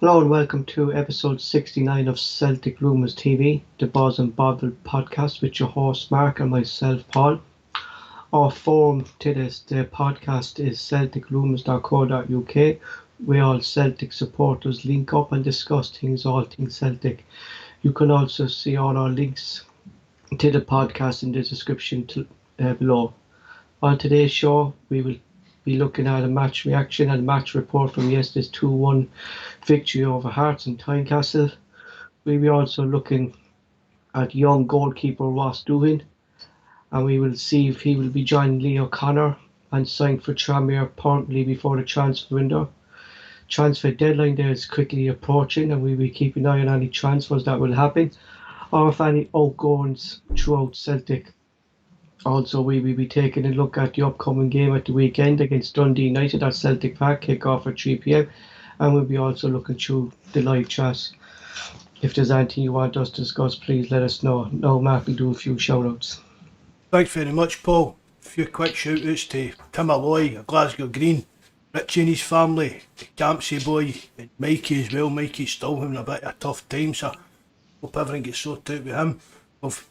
Hello and welcome to episode 69 of Celtic Rumours TV, the Bawz and Bovril podcast with your host Mark and myself Paul. Our forum to the podcast is celticrumours.co.uk, where all Celtic supporters link up and discuss all things Celtic. You can also see all our links to the podcast in the description below. On today's show, we will be looking at a match reaction and match report from yesterday's 2-1 victory over Hearts in Tynecastle. We'll be also looking at young goalkeeper Ross Doohan, and we will see if he will be joining Lee O'Connor and signed for Tranmere promptly before the transfer window. Transfer deadline there is quickly approaching, and we'll be keeping an eye on any transfers that will happen, or if any outgoings throughout Celtic. Also, we will be taking a look at the upcoming game at the weekend against Dundee United at Celtic Park, kick-off at 3 p.m. And we'll be also looking through the live chat. If there's anything you want us to discuss, please let us know. Now, Mark will do a few shout-outs. Thanks very much, Paul. A few quick shout-outs to Tim Alloy, Glasgow Green, Richie and his family, the Campsie boy, and Mikey as well. Mikey's still having a bit of a tough time, so hope everything gets sorted out with him.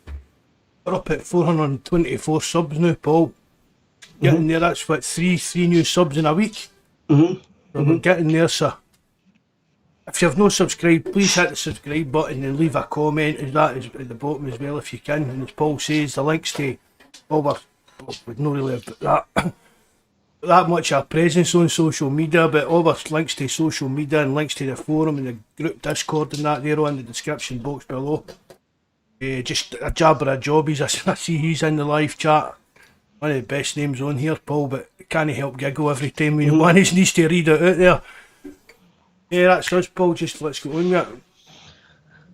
We're up at 424 subs now, Paul. Getting there, that's what, three new subs in a week. We're getting there, sir. If you've not subscribed, please hit the subscribe button and leave a comment. That is at the bottom as well if you can. And as Paul says, the links to we'd not really have that much of a presence on social media, but all the links to social media and links to the forum and the group Discord and that there on the description box below. Just a jabber of jobbies. I see he's in the live chat. One of the best names on here, Paul, but can't help giggle every time we one needs to read it out there. Yeah, that's us, Paul. Just let's go on with it.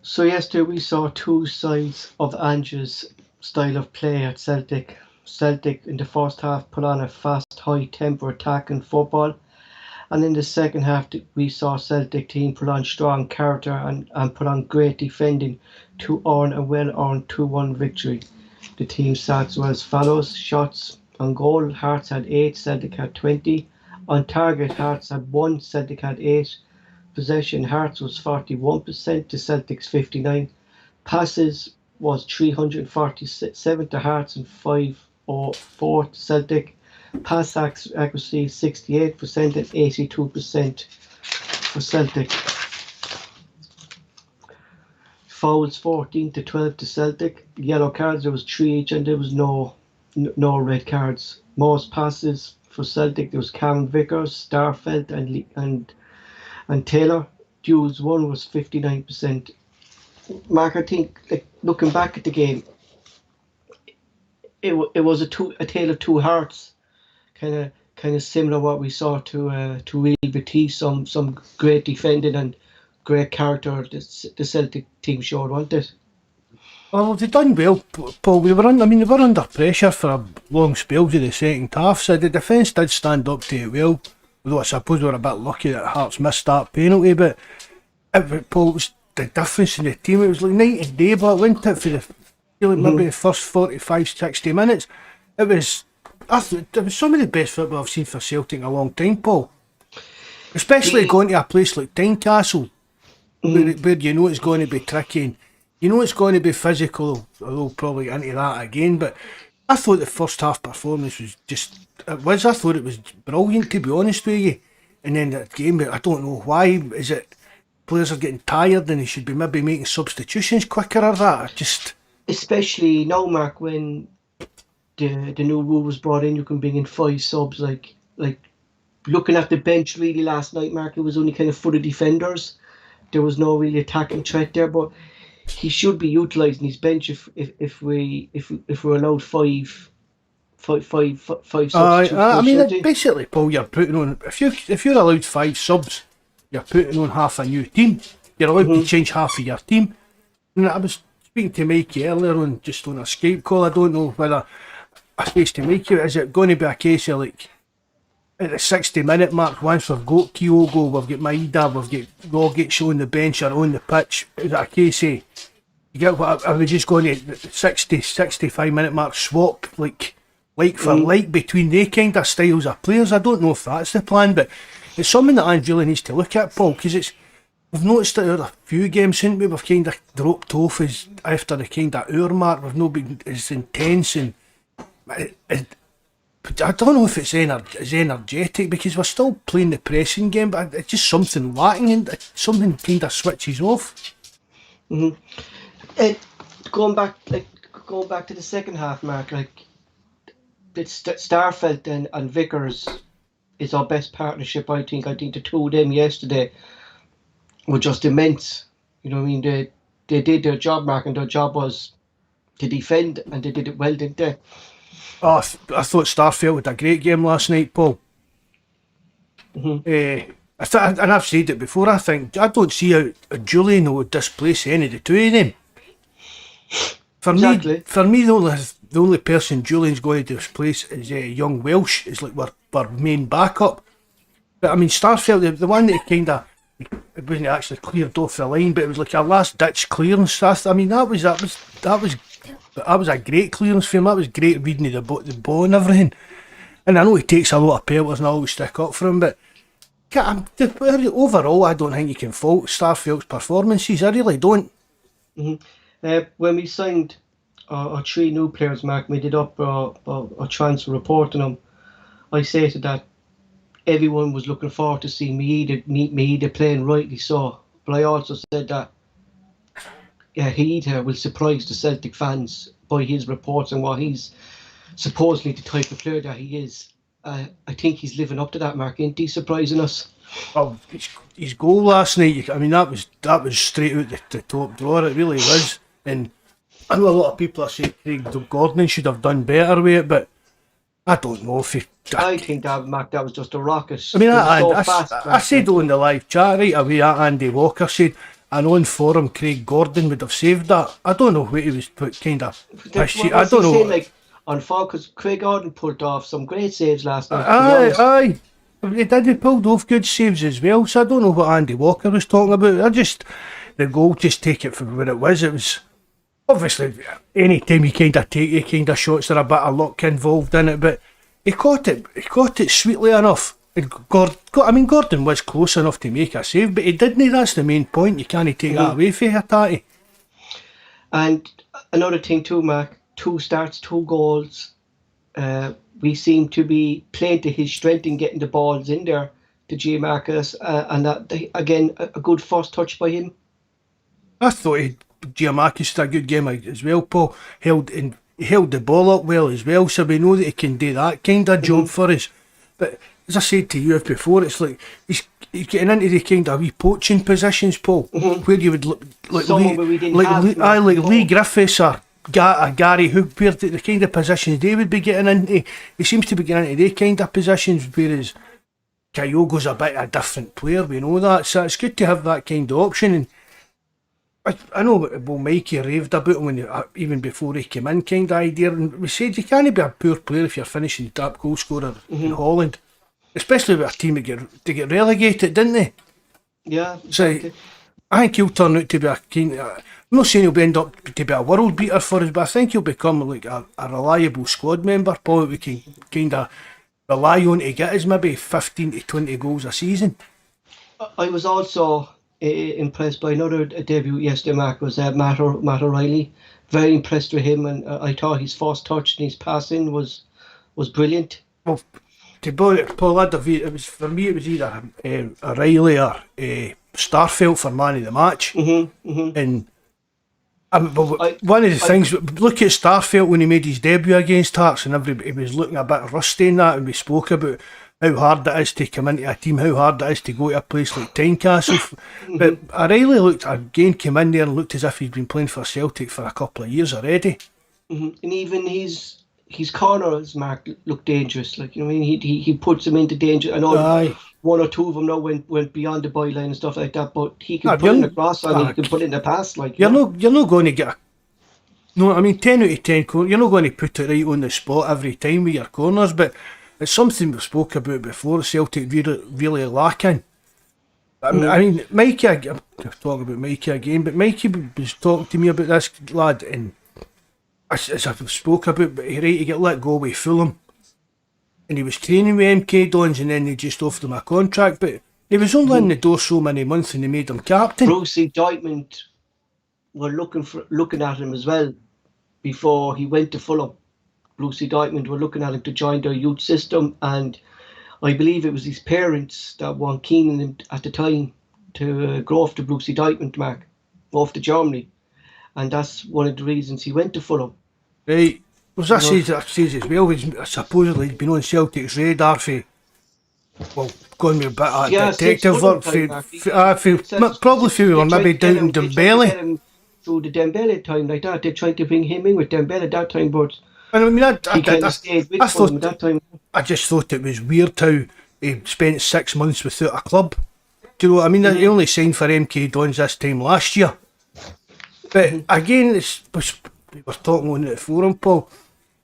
So yesterday we saw two sides of Ange's style of play at Celtic. Celtic in the first half put on a fast, high-tempo attacking football. And in the second half, we saw Celtic team put on strong character and put on great defending to earn a well-earned 2-1 victory. The team stats were as follows: shots on goal, Hearts had 8, Celtic had 20. On target, Hearts had 1, Celtic had 8. Possession, Hearts was 41% to Celtic's 59. Passes was 347 to Hearts and 504 to Celtic. Pass accuracy 68% and 82% for Celtic. Fouls 14 to 12 to Celtic. Yellow cards, there was 3 each, and there was no red cards. Most passes for Celtic, there was Cameron Vickers, Starfelt and Taylor. Duels won was 59%. Mark, I think, looking back at the game, it was a tale of two hearts. Kind of similar what we saw to Real Betis. Some great defending and great character the Celtic team showed, wasn't it? Well, they done well, Paul. They were under pressure for a long spells of the second half, so the defence did stand up to it well. Although I suppose we were a bit lucky that Hearts missed that penalty, but Paul, it was the difference in the team. It was like night and day, but wasn't it, for maybe the first 45, 60 minutes. It was some of the best football I've seen for Celtic in a long time, Paul. Especially going to a place like Tynecastle, where you know it's going to be tricky and you know it's going to be physical, although probably into that again. But I thought the first half performance was I thought it was brilliant, to be honest with you. And then the game, I don't know why. Is it players are getting tired and they should be maybe making substitutions quicker or that? Especially now, Mark, when the new rule was brought in, you can bring in 5 subs. Like looking at the bench really last night, Mark, it was only kind of for the defenders. There was no really attacking threat there, but he should be utilising his bench if we're allowed five substitutes. I mean, basically, Paul, you're putting on if you're allowed 5 subs, you're putting on half a new team. You're allowed to change half of your team. And I was speaking to Mikey earlier on a Skpe call. I don't know whether I suppose to Mikey, is it going to be a case of like at the 60-minute mark, once we've got Kyogo, we've got Maida, we've got Rogic on the bench or on the pitch, is it a case of you get what? Are we just going to 65-minute mark swap like for like between they kind of styles of players? I don't know if that's the plan, but it's something that Ange really needs to look at, Paul, because We've noticed that there are a few games, haven't we? We've kind of dropped off as after the kind of hour mark. We've not been as intense, and I don't know if it's as energetic because we're still playing the pressing game, but it's just something lacking, and something kind of switches off. Mm-hmm. And going back to the second half, Mark, like it's Starfelt and Vickers is our best partnership. I think the two of them yesterday were just immense. You know what I mean? They did their job, Mark, and their job was to defend, and they did it well, didn't they? Oh, I thought Starfelt had a great game last night, Paul. Mm-hmm. And I've said it before, I don't see how Julian would displace any of the two of them. For me, the only person Julian's going to displace is young Welsh. Is like our main backup. But I mean, Starfelt, the one that kind of, it wasn't actually cleared off the line, but it was like a last ditch clearance. I mean, that was a great clearance for him. That was great reading of the ball and everything. And I know he takes a lot of penalties and I always stick up for him, but overall, I don't think you can fault Starfelt's performances. I really don't. Mm-hmm. When we signed our three new players, Mark, we did up a transfer report on them. I stated that everyone was looking forward to seeing Maeda playing rightly so. But I also said that he will surprise the Celtic fans by his reports and what he's supposedly the type of player that he is. I think he's living up to that, Mark. Ain't he surprising us? Oh, his goal last night, I mean, that was straight out the top drawer. It really was. And I know a lot of people are saying Craig Gordon should have done better with it, but I don't know if he... I think that, Mark, that was just a rocket. I mean, I said on the live chat right away, Andy Walker said, and on forum, Craig Gordon would have saved that. I don't know what he was kind of... I don't know. Like, on fall, because Craig Gordon pulled off some great saves last night. Aye. He pulled off good saves as well, so I don't know what Andy Walker was talking about. The goal, just take it for what it was. It was, obviously, any time you kind of take your kind of shots, there are a bit of luck involved in it, but he caught it sweetly enough. And Gordon was close enough to make a save, but he didn't. That's the main point. You can't take that away from you, Tati. And another thing too, Mark, 2 starts, 2 goals. We seem to be playing to his strength in getting the balls in there to J. Marcus, and that again a good first touch by him. I thought Giamakis did a good game as well, Paul. He held the ball up well as well, so we know that he can do that kind of job for us. But as I said to you before, it's like he's getting into the kind of wee poaching positions, Paul, where you would look like Lee Griffiths or Gary Hook, where the kind of positions they would be getting into. He seems to be getting into their kind of positions, whereas Kyogo's a bit of a different player, we know that, so it's good to have that kind of option. And I know Mikey raved about him even before he came in, kind of idea, and we said you can't be a poor player if you're finishing the top goal scorer in Holland, especially with a team that get relegated, didn't they? Yeah, exactly. So I think he'll turn out to be I'm not saying he'll end up to be a world beater for us, but I think he'll become like a reliable squad member, Paul, that we can kind of rely on to get us maybe 15 to 20 goals a season. I was also impressed by another debut yesterday, Mark, was Matt O'Reilly. Very impressed with him, and I thought his first touch and his passing was brilliant. Well, Paul, it was either O'Reilly or Starfelt for man of the match. And one of the things, look at Starfelt when he made his debut against Hearts, and everybody was looking a bit rusty in that, and we spoke about how hard it is to come into a team, how hard it is to go to a place like Tynecastle. But O'Reilly came in there and looked as if he'd been playing for Celtic for a couple of years already. And even his corners, Mark, looked dangerous. Like, you know, I mean, he puts them into danger. I know one or two of them now went beyond the byline and stuff like that, but he can put in a cross and he can put in a pass. Like, you're not going to get 10 out of 10 corners. You're not going to put it right on the spot every time with your corners, but it's something we've spoke about before. Celtic really lacking. I mean, Mikey, I'm talking about Mikey again, but Mikey was talking to me about this lad, and as I've spoke about, but he to get let go with Fulham, and he was training with MK Dons, and then they just offered him a contract. But He was only in the door so many months and they made him captain. Brucey Dortmund were looking at him as well before he went to Fulham. Brucey Dortmund were looking at him to join their youth system, and I believe it was his parents that weren't keen on him at the time to go off to Brucey Dortmund, Mark, go off to Germany, and that's one of the reasons he went to Fulham. Right. Was that says as well? He's supposedly been on Celtic's radar for, well, going with a bit of detective work probably for we were maybe doubting Dembele. Through the Dembele time like that, they tried to bring him in with Dembele at that time, but I mean, I just thought it was weird how he spent 6 months without a club. Do you know what I mean? He only signed for MK Dons this time last year. But again, we were talking on the forum, Paul.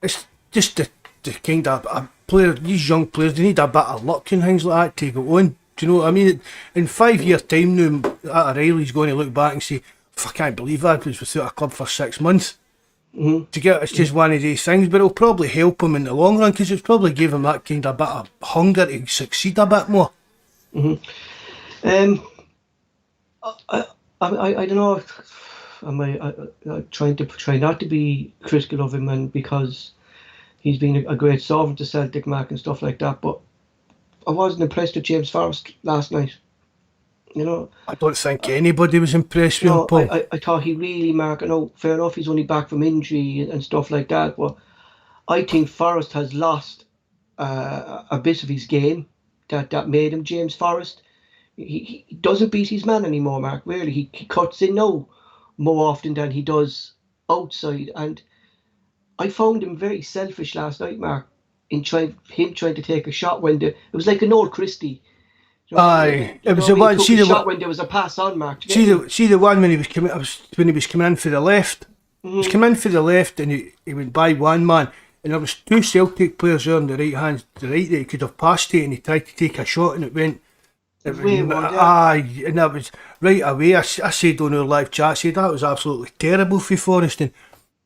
It's just the kind of a player, these young players, they need a bit of luck and things like that to go on. Do you know what I mean? In 5 years' time now, O'Reilly's going to look back and say, I can't believe I was without a club for 6 months. It's just one of these things, but it'll probably help him in the long run because it's probably give him that kind of bit of hunger to succeed a bit more. I don't know. I'm try not to be critical of him, and because he's been a great servant to Celtic, Mark, and stuff like that. But I wasn't impressed with James Forrest last night. You know, I don't think anybody was impressed with him, Paul. I thought he really, Mark. I know, fair enough, he's only back from injury and stuff like that. But I think Forrest has lost a bit of his game that made him James Forrest. He doesn't beat his man anymore, Mark. Really, he cuts in now more often than he does outside, and I found him very selfish last night, Mark, in trying to take a shot when it was like an old Christie. Aye, it was the one. See the shot when there was a pass on, Mark. See the one when he was coming. When he was coming in for the left. He was coming in for the left, and he went by one man, and there was two Celtic players there on the right that he could have passed to, and he tried to take a shot, and it went. Aye, and that was right away. I said on our live chat, I said that was absolutely terrible for Forrest, and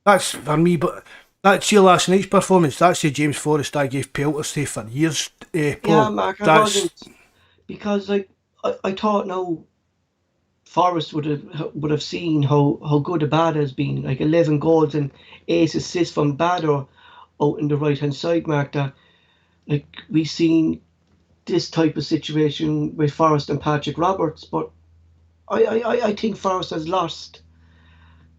that's for me. But that's your last night's performance. That's the James Forrest I gave pelters to for years. Paul. Yeah, Mark, I wasn't, because like I thought now Forrest would have seen how good Abad has been, like 11 goals and 8 assists from Badder out in the right hand side, Mark. That like we've seen this type of situation with Forrest and Patrick Roberts, but I think Forrest has lost.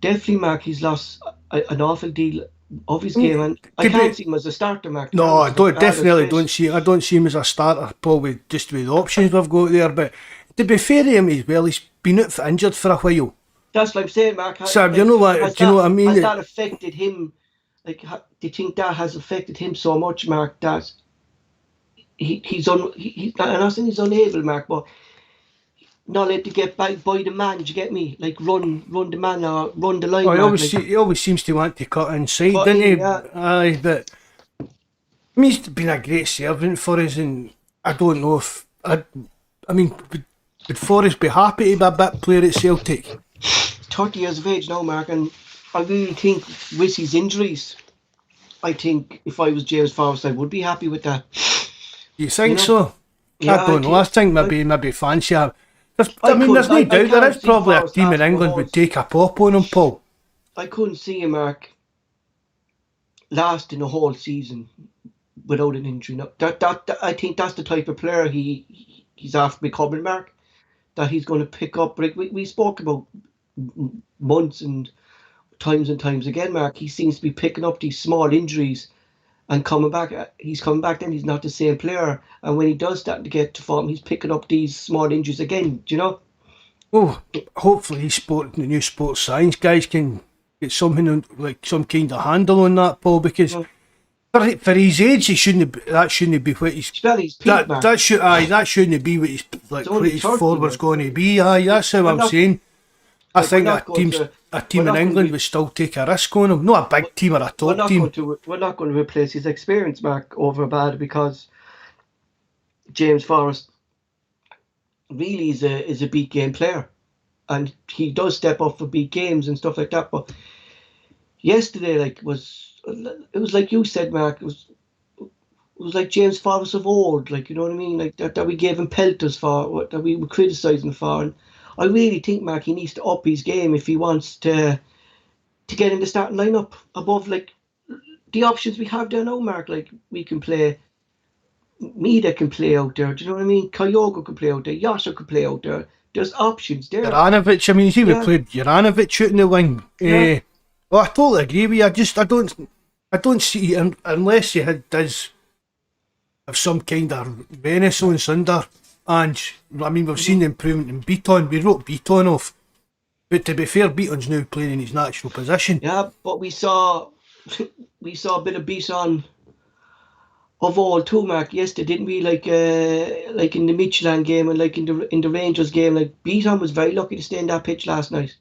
Definitely, Mark, he's lost an awful deal of his game, and I can't see him as a starter, Mark. No, I don't see him as a starter, Paul, with the options we've got there. But to be fair to him as well, he's been out injured for a while. That's what I'm saying, Mark. So you know what? Do you know what I mean? Has that affected him? Like, do you think that has affected him so much, Mark, that he's not saying he's unable, Mark, but not let to get back by the man. Do you get me? Like run the man or run the line. Oh, he always seems to want to cut inside, doesn't he? Yeah. Aye, but I mean, he's been a great servant for us, and I don't know if I mean, would Forrest be happy to be a bit player at Celtic? 30 years of age now, Mark, and I really think with his injuries, I think if I was James Forrest, I would be happy with that. You think so? Yeah, I don't know. I think maybe fancy. There's no doubt there is probably a team in England would take a pop on him, Paul. I couldn't see him, Mark, lasting a whole season without an injury. No, that I think that's the type of player he's after becoming, Mark. That he's going to pick up. Like we spoke about months and times again, Mark. He seems to be picking up these small injuries and coming back. He's coming back, then he's not the same player. And when he does start to get to form, he's picking up these small injuries again. Do you know? Well, hopefully the new sports science guys can get something like some kind of handle on that, Paul, because for his age, that shouldn't be what he's. That shouldn't be what his what his forward's going to be. Aye, that's how I'm saying. I think a team in England would still take a risk on him. Not a big team or a top team. We're not going to replace his experience, Mark, over Abad, because James Forrest really is a big game player, and he does step up for big games and stuff like that. But yesterday, it was like you said, Mark, it was like James Forrest of old, like, you know what I mean? Like that we gave him pelters for, that we were criticising for. And I really think, Mark, he needs to up his game if he wants to get in the starting lineup above, like, the options we have there now, Mark. Like, we can play, Mida can play out there, do you know what I mean? Kyogo can play out there, Yasha can play out there. There's options there. Juranovic, I mean, he would played Juranovic out in the wing. Yeah. Well, I totally agree with you. I don't see, unless he does have some kind of renaissance under. And, I mean, we've seen the improvement in Beaton. We wrote Beaton off. But to be fair, Beaton's now playing in his natural position. Yeah, but we saw a bit of Beaton of old too, Mark, yesterday, didn't we? Like in the Midtjylland game and like in the Rangers game, like Beaton was very lucky to stay in that pitch last night.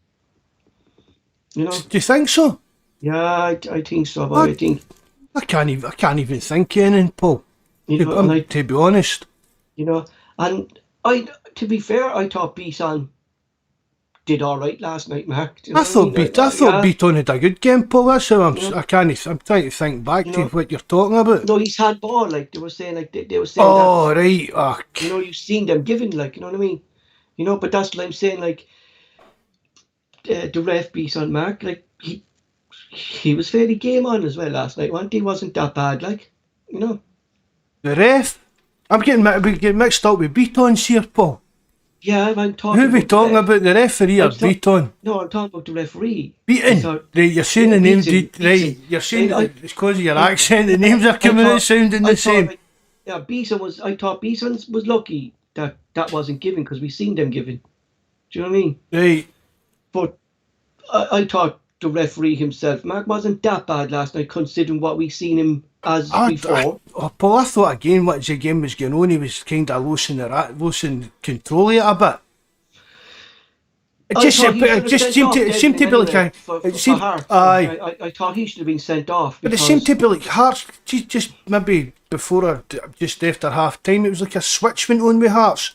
You know? Do you think so? Yeah, I think so. But I think I can't even think of anything, Paul. You know, to be honest. You know, and to be fair, I thought Beaton did all right last night, Mark. I thought Beaton had a good game, Paul. That's how I'm trying to think back to what you're talking about. No, he's had ball, like they were saying, they were saying. Oh, that, right. You know, you've seen them giving, like, you know what I mean. You know, but that's what I'm saying. Like the ref Beaton, Mark, like he was fairly game on as well last night. He wasn't that bad, like, you know. The ref. I'm getting mixed up with Beaton's here, Paul. Yeah, I'm talking. Who are we talking about? The referee or Beaton? No, I'm talking about the referee. Beaton. Right, you're saying the names. Right, you're saying it's because of your accent. The names are coming out sounding the same. Yeah, I thought Beaton was lucky that wasn't given because we seen them giving. Do you know what I mean? Right. But I thought the referee himself, Mark, wasn't that bad last night considering what we seen him as before. Paul, I thought again once the game was going on, he was kind of losing control of it a bit. It just seemed to be like I thought he should have been sent off. But it seemed to be like Hearts, just maybe before or just after half time, it was like a switch went on with Hearts.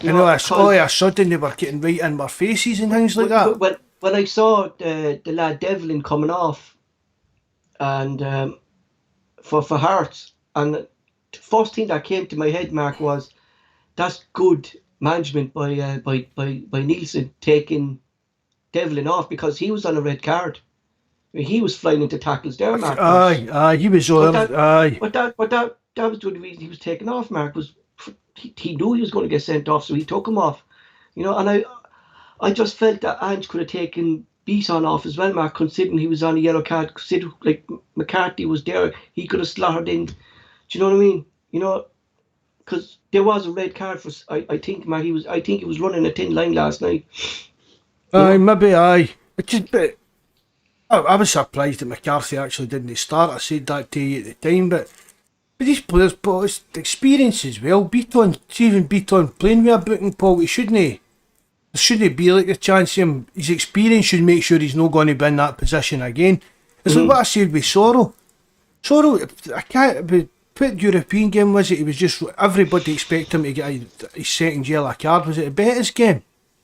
You know, all of a sudden they were getting right in our faces and things like that. When I saw the lad Devlin coming off, and for Hearts, and the first thing that came to my head, Mark, was that's good management by Nielsen taking Devlin off because he was on a red card. I mean, he was flying into tackles there, Mark. Aye, he was on. Aye. But that was the only reason he was taken off, Mark, was he knew he was going to get sent off, so he took him off. You know, and I just felt that Ange could have taken Beaton off as well, Mark, considering he was on a yellow card. Considering, like, McCarthy was there, he could have slaughtered in. Do you know what I mean? You know, because there was a red card for. I think, Mark, he was running a thin line last night. Maybe aye. I was surprised that McCarthy actually didn't start. I said that to you at the time, but these players, Paul, it's experience as well. Beaton playing with a booking, Paul, he shouldn't be like a chance of him. His experience should make sure he's not going to be in that position again. It's like what I said with Sorrell. I can't put European game, was it? It was just everybody expected him to get his second yellow card. Was it a Betis game?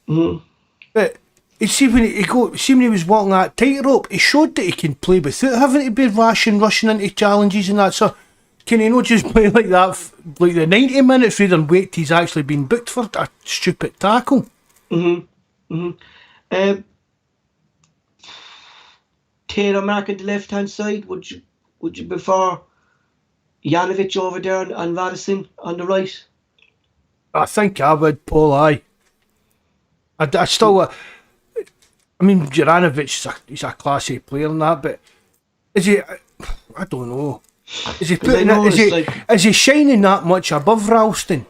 Mm-hmm. But you see when he was walking that tightrope, he showed that he can play without having to be rash and rushing into challenges and that. So can he not just play like that, like the 90 minutes rather than wait till he's actually been booked for a stupid tackle? Taylor, Mark, at the left hand side, would you prefer Janovic over there and Radisson on the right? I think I would, Paul. I still. I mean, Juranovic he's a class A player and that, but is he? I don't know. Is he putting is he shining that much above Ralston?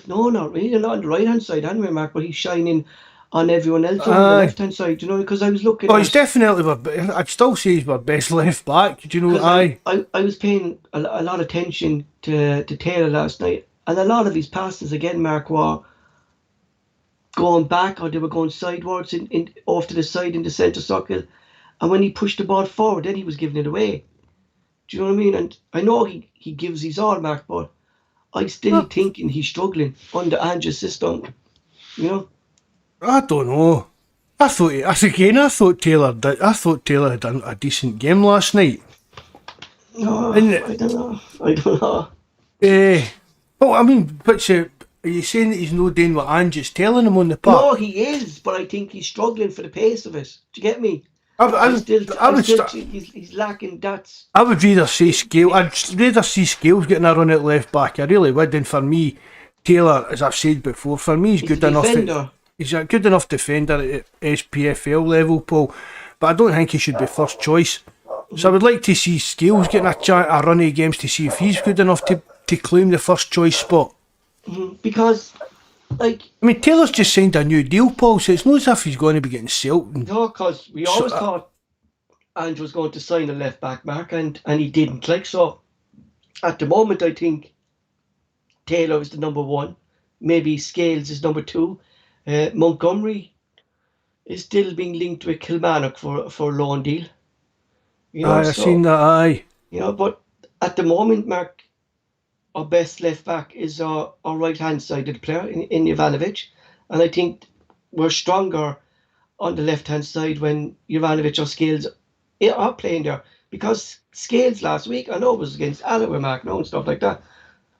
No, not really. Not on the right hand side anyway, Mark, but he's shining on everyone else on the left hand side. You know, because I was looking. Oh, he's definitely. I'd still say he's our best left back. Do you know? I was paying a lot of attention to Taylor last night, and a lot of his passes again, Mark, were going back or they were going sidewards in off to the side in the centre circle, and when he pushed the ball forward, then he was giving it away. Do you know what I mean? And I know he gives his all, Mark, but I still thinking he's struggling under Ange's system. You know. I don't know. I thought Taylor had done a decent game last night. And I don't know. I don't know. well, I mean, are you saying that he's no doing what Ange's telling him on the No, park? he is, but I think he's struggling for the pace of it. Do you get me? I, I I, still, I I would still st- think he's lacking that. I would rather see Scale. I'd rather see Scales getting a run at left back. I really would. And for me, Taylor, as I've said before, for me he's He's a good enough. defender. He's a good enough defender at SPFL level, Paul. But I don't think he should be first choice. So I would like to see Scales getting a run of games to see if he's good enough to claim the first choice spot. Because, like, I mean, Taylor's just signed a new deal, Paul, so it's not as if he's going to be getting Celtic. no, because we always thought Andrew was going to sign a left back, Mark, and he didn't. Like, so at the moment, I think Taylor is the number one. Maybe Scales is number two. Montgomery is still being linked with Kilmarnock for a loan deal. You know, I've seen so that, aye. you know, but at the moment, Mark, our best left back is our right hand sided player in Ivanovic, and I think we're stronger on the left hand side when Ivanovic or Scales are playing there, because Scales last week, I know it was against Alloa, Mark, no, and stuff like that,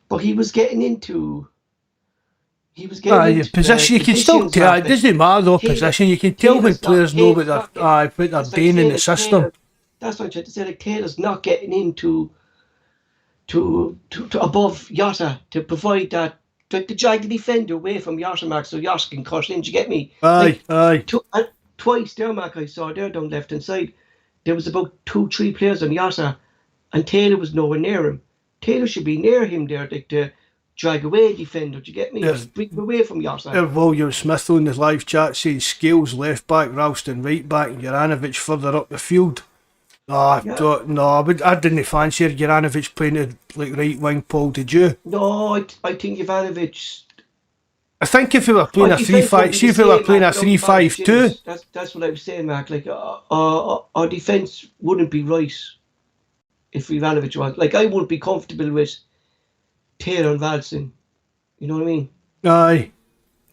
but he was getting into Position you can still positions, tell. Mark, It that doesn't matter though. Taylor Position you can tell when players know what Taylor's not what they're that's like doing in saying the that system. that's what I'm trying to say. Like Taylor's not getting into to above Yotta to provide that, to drag the defender away from Yotta, Mark, so Yotta can cut in. Do you get me? Aye, Like aye. twice there, Mark, I saw there down left hand side. There was about 2-3 players on Yotta, and Taylor was nowhere near him. Taylor should be near him there, like to drag away defender. Do you get me? There's Like bring him away from Yotta. William Smith on the live chat saying Scales left back, Ralston right back, and Juranovic further up the field. Yeah. I didn't fancy Juranovic playing it like right wing, Paul, did you? No, I think Ivanovic. I think if we were playing Our a defence won't 3-5, be see the if we were same, playing Mark, a without 3-5-2. Ivanovic in it. That's what I was saying, Mark. Like our defence wouldn't be right if Ivanovic was. Like I wouldn't be comfortable with Taylor and Valson. You know what I mean? Aye.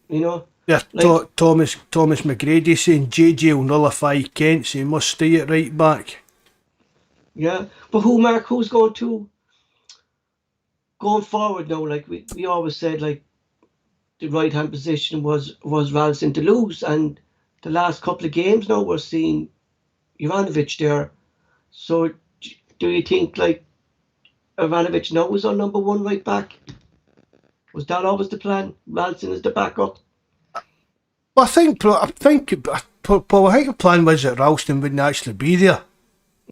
You know, Yeah, like Thomas McGrady saying JJ will nullify Kent, so he must stay at right back. yeah. But who, Mark? Who's going forward now? Like we always said, like the right hand position was Ralston to lose, and the last couple of games now we're seeing Ivanovic there. So do you think like Ivanovic now was our number one right back? Was that always the plan? Ralston is the backup. Well, Paul, I think the plan was that Ralston wouldn't actually be there.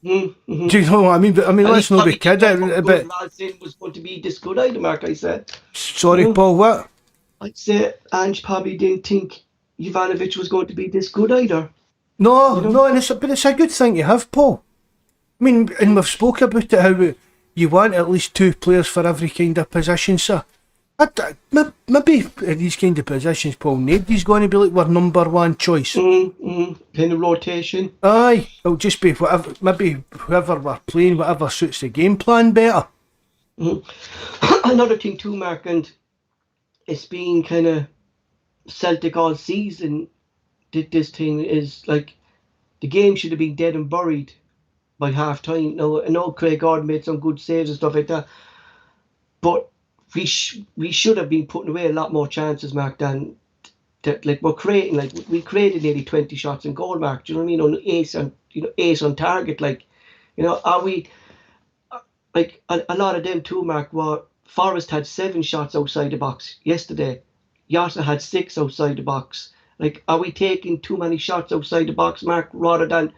Mm-hmm. Do you know what I mean? But I mean, And he let's not be probably didn't know how kidding. good But Ralston was going to be this good either, Mark. I said. sorry, You know, Paul, what? I'd say Ange probably didn't think Ivanovic was going to be this good either. You No, know. no, and but it's a good thing to have, Paul. I mean, and we've spoke about it how you want at least two players for every kind of position, sir. Maybe in these kind of positions, Paul, nobody's going to be like our number one choice. Kind of rotation. Aye, it'll just be whatever. Maybe whoever we're playing, whatever suits the game plan better. Another thing too, Mark, and it's been kind of Celtic all season. Did this thing is like the game should have been dead and buried by half time. Now I know Craig Gordon made some good saves and stuff like that, but we should have been putting away a lot more chances, Mark, than that. Like we're creating, like we created nearly 20 shots in goal, Mark. Do you know what I mean? On ace on target. Like, are we like a lot of them too, Mark? Were Forrest had 7 shots outside the box yesterday. Yotta had 6 outside the box. Like, are we taking too many shots outside the box, Mark, rather than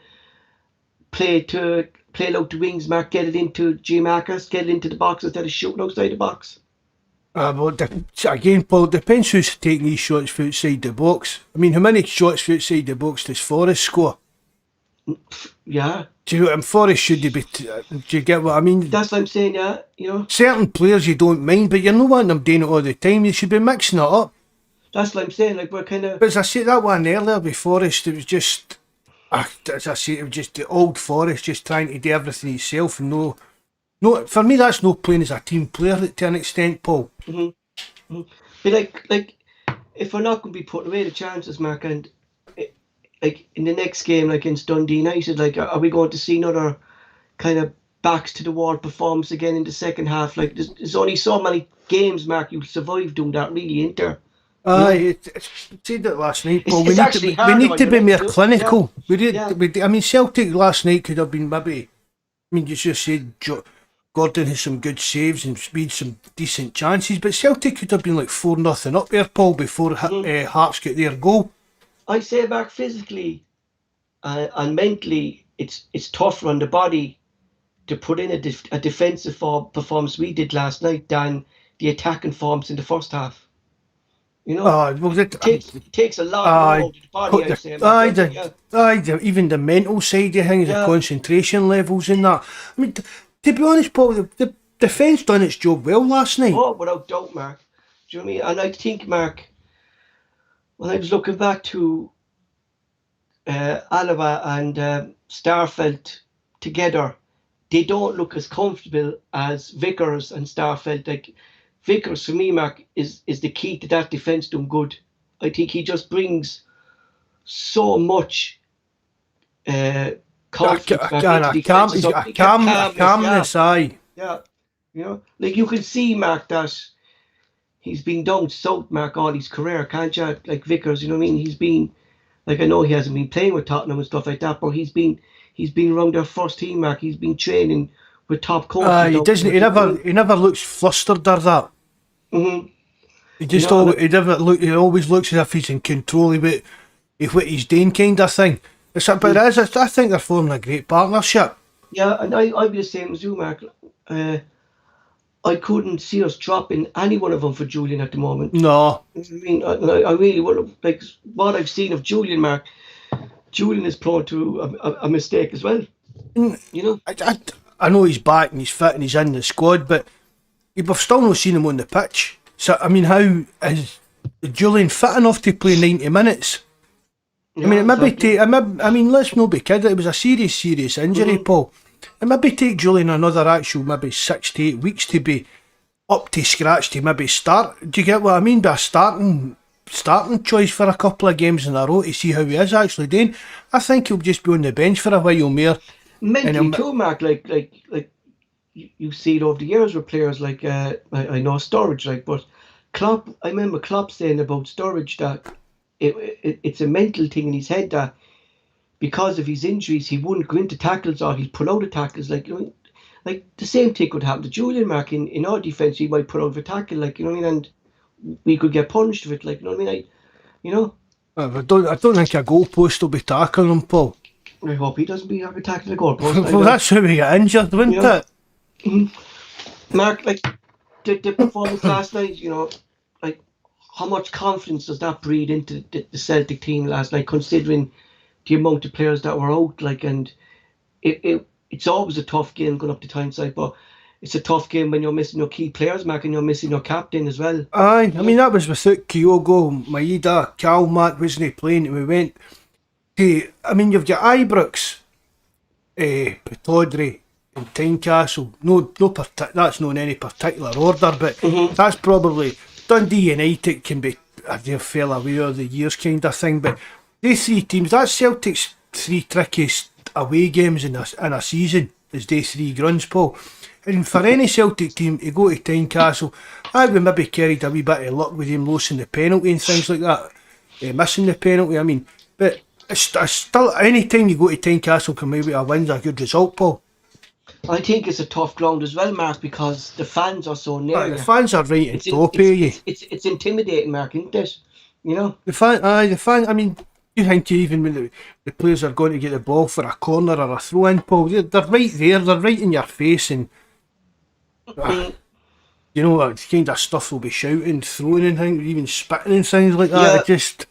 play out the wings, Mark, get it into G Marcus, get it into the box instead of shooting outside the box? Well, again, Paul, it depends who's taking these shots from outside the box. I mean, how many shots from outside the box does Forrest score? Yeah. Do you know, and Forrest should be. Do you get what I mean? That's what I'm saying, yeah. Certain players you don't mind, but you're not wanting them doing it all the time. You should be mixing it up. That's what I'm saying. Like, we're kind of. But as I said, that one earlier with Forrest, it was just. As I say, it was just the old Forrest just trying to do everything himself and no, for me that's no playing as a team player to an extent, Paul. But like, if we're not going to be putting away the chances, Mark, and like in the next game, like against Dundee United, like, are we going to see another kind of backs to the wall performance again in the second half. Like there's only so many games, Mark, you survive doing that really, ain't there? You Aye, know, it's said it last night, Paul. it's actually We harder need when to you're be meant to more do it. Yeah, clinical. yeah. I mean, Celtic last night could have been maybe. I mean, you just said Gordon has some good saves and made some decent chances, but Celtic could have been like 4-0 up there, Paul, before Mhm. Hearts get their goal. I say, Mark, physically and mentally, it's tougher on the body to put in a defensive performance we did last night than the attacking forms in the first half. You know, Well, it takes a lot more I out of the body, put I'd say, Mark, doesn't it? Yeah, even the mental side of things, the yeah. concentration levels and that. I mean, to be honest, Paul, the defence done its job well last night. Oh, without doubt, Mark. Do you know what I mean? And I think, Mark, when I was looking back to Alaba and Starfelt together, they don't look as comfortable as Vickers and Starfelt. Like Vickers, for me, Mark, is the key to that defence doing good. I think he just brings so much uh, confidence back into defences. He's got a Calmness, yeah, calmness, aye. yeah. Like you can see, Mark, that he's been down south, Mark, all his career, can't you? Like Vickers, you know what I mean? He's been like I know he hasn't been playing with Tottenham and stuff like that, but he's been around their first team, Mark. He's been training with top coaches He down doesn't. there. Do you know what I mean? He never looks flustered or that. Mm-hmm. He You just know, and always, he never look. He always looks as if he's in control of what he's doing, kind of thing. But it is. I think they're forming a great partnership. yeah, and I'd be the same as you, Mark. Uh, I couldn't see us dropping any one of them for Julian at the moment. No, I mean, I really would have, like, what I've seen of Julian, Mark. Julian is prone to a mistake as well. Mm, You know. I know he's back and he's fit and he's in the squad, but we've still not seen him on the pitch. So I mean, how is Julian fit enough to play 90 minutes? I mean, Yeah, it maybe exactly. take. I mean, let's not be kidding. It was a serious injury, Mm-hmm. Paul. It maybe take Julian another actual maybe 6 to 8 weeks to be up to scratch to maybe start. Do you get what I mean by a starting choice for a couple of games in a row to see how he is actually doing? I think he'll just be on the bench for a while more. And Mentally too, Mark. Like you see it over the years with players like I know Sturridge, like, but Klopp. I remember Klopp saying about Sturridge that it's a mental thing in his head that because of his injuries he wouldn't go into tackles or he'd pull out of tackles. Like like the same thing could happen to Julian, Mark. In our defence, he might pull out of a tackle, like you know what I mean, and we could get punished for it, like you know what I mean. You know, I don't think a goalpost will be tackling him, Paul. I hope he doesn't be having tackling the goalpost. Well, that's how we get injured, You wouldn't know, it? Mhm. Mark, like the performance last night, like how much confidence does that breed into the Celtic team last night, considering the amount of players that were out, like, and it's always a tough game going up to Tyneside, but it's a tough game when you're missing your key players, Mark, and you're missing your captain as well. Aye, I You mean know? that was without Kyogo, Maeda, Calmac wasn't playing, and we went to. I mean, you've got Ibrox, Pataudry, and Tynecastle. That's not in any particular order, but Mm-hmm. that's probably Dundee United can be a dear fella away of the years kind of thing. But these three teams, that's Celtic's three trickiest away games in a season. Is they three gruns, Paul. And for any Celtic team to go to Tynecastle, I would maybe carried a wee bit of luck with him losing the penalty and things like that, missing the penalty. I mean, but it's still any time you go to Tynecastle, can maybe a win's a good result, Paul. I think it's a tough ground as well, Mark, because the fans are so near The you. fans are right on It's in, top of it's you. it's it's it's intimidating, Mark, isn't it? You know. The fan. I mean, you think even when the players are going to get the ball for a corner or a throw in, Paul, they're right there. They're right in your face, and Mm, you know what kind of stuff will be shouting, throwing, and things, even spitting and things like that. yeah, It just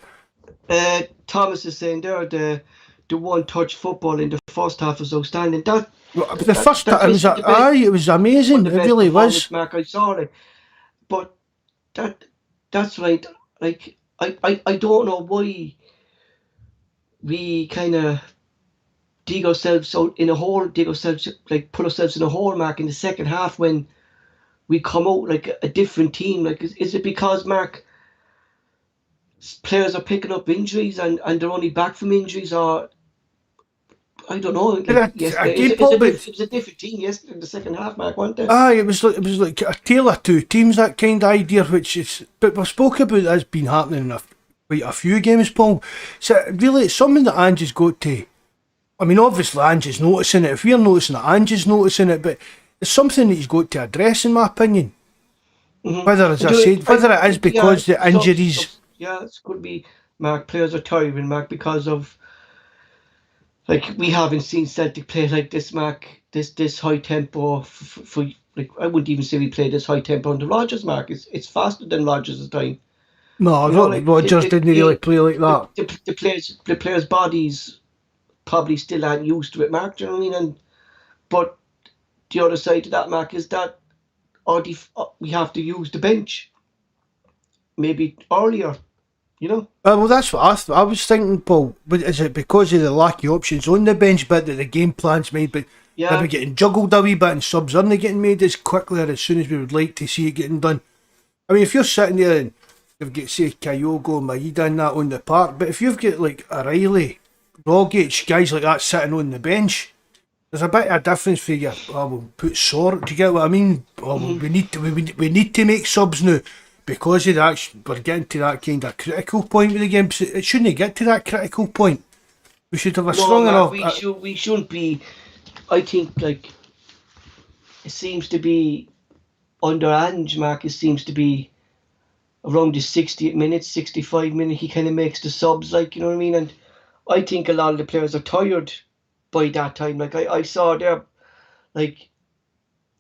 Thomas is saying there the one touch football in the first half was outstanding. That the first that time it was missing the best it was one amazing. of the It best really performance, was. Mark, I saw it. But that that's right. Like I don't know why we kind of dig ourselves out in a hole, dig ourselves like put ourselves in a hole, Mark, in the second half when we come out like a different team. Like is it because, Mark, players are picking up injuries and they're only back from injuries, or I don't know. Yesterday, Again, Paul, it was a different team yesterday in the second half, Mark, wasn't it? Aye, it was like a tale of two teams, that kind of idea, which is, but we've spoken about that's been happening in quite a few games, Paul. So really, it's something that Angie's got to. I mean, obviously Angie's noticing it. If we're noticing it, Angie's noticing it, but it's something that he's got to address, in my opinion. Whether, as I said, whether it is because the injuries. It could be, Mark. Players are tiring, Mark, because of. Like, we haven't seen Celtic play like this, Mark. This high tempo for like, I wouldn't even say we play this high tempo under Rodgers, Mark. It's faster than Rodgers' time. No, Rodgers didn't really play like that. The players' bodies probably still aren't used to it, Mark. Do you know what I mean? But the other side of that, Mark, is that we have to use the bench maybe earlier. You know? Well, that's what I was thinking, Paul. But is it because of the lack of options on the bench bit that the game plan's made, but maybe getting juggled a wee bit and subs aren't getting made as quickly or as soon as we would like to see it getting done? I mean, if you're sitting there and you've got, say, Kyogo, Maeda and that on the park, but if you've got, like, O'Reilly, Rogic, guys like that sitting on the bench, there's a bit of a difference for you. Oh, we'll put Sort. Do you get what I mean? Oh, we need to make subs now. Because of that, we're getting to that kind of critical point with the game. It shouldn't get to that critical point. We should have a strong enough. We shouldn't be. I think, like, it seems to be under Ange, Mark. It seems to be around the 60 minutes, 65 minutes. He kind of makes the subs, like, you know what I mean. And I think a lot of the players are tired by that time. Like, I saw there, like,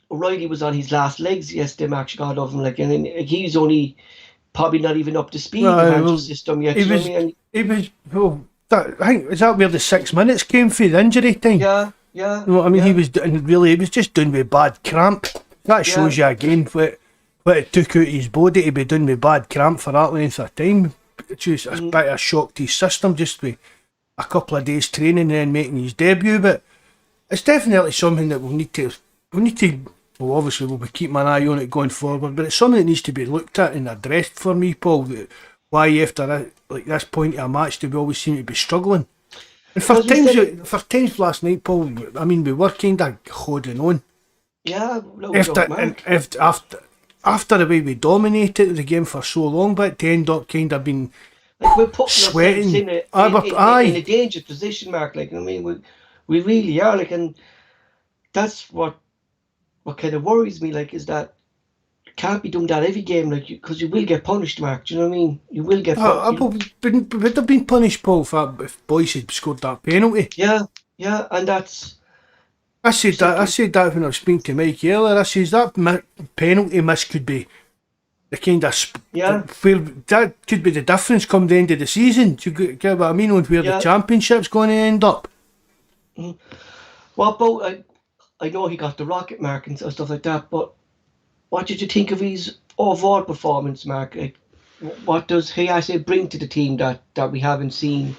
O'Reilly was on his last legs yesterday, Mark. God love him, like, and he's only probably not even up to speed in the system yet. I think, is that where the 6 minutes came for the injury time? Yeah. You know what I mean? He was just doing with bad cramp. That shows you again what it took out of his body to be doing with bad cramp for that length of time. It's just a bit of a shock to his system, just with a couple of days training and then making his debut. But it's definitely something that we'll need to. Well, obviously we'll be keeping an eye on it going forward, but it's something that needs to be looked at and addressed for me, Paul. Why after this point of a match do we always seem to be struggling? And for times last night, Paul, I mean, we were kind of holding on. Yeah, after the way we dominated the game for so long, but to end up kind of being like, we're putting sweating in a dangerous position, Mark. Like, I mean, we really are. Like, and that's what kind of worries me, like, is that you can't be doing that every game, like, because you will get punished, Mark. Do you know what I mean? You will get punished. Would have been punished, Paul, if Boyce had scored that penalty. Yeah, and that's. I said that when I was speaking to Mike earlier. I says that penalty miss could be the kind of where that could be the difference come the end of the season. Do you get what I mean? On where the championship's going to end up. Well, Bo, I know he got the rocket mark and stuff like that, but what did you think of his overall performance, Mark? Like, what does he actually bring to the team that we haven't seen